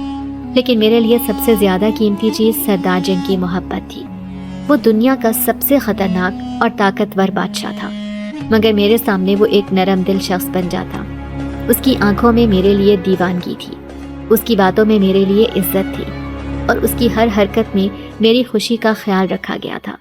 لیکن میرے لیے سب سے زیادہ قیمتی چیز سردار جن کی محبت تھی۔ وہ دنیا کا سب سے خطرناک اور طاقتور بادشاہ تھا، مگر میرے سامنے وہ ایک نرم دل شخص بن جاتا۔ اس کی آنکھوں میں میرے لیے دیوانگی تھی، اس کی باتوں میں میرے لیے عزت تھی، اور اس کی ہر حرکت میں میری خوشی کا خیال رکھا گیا تھا۔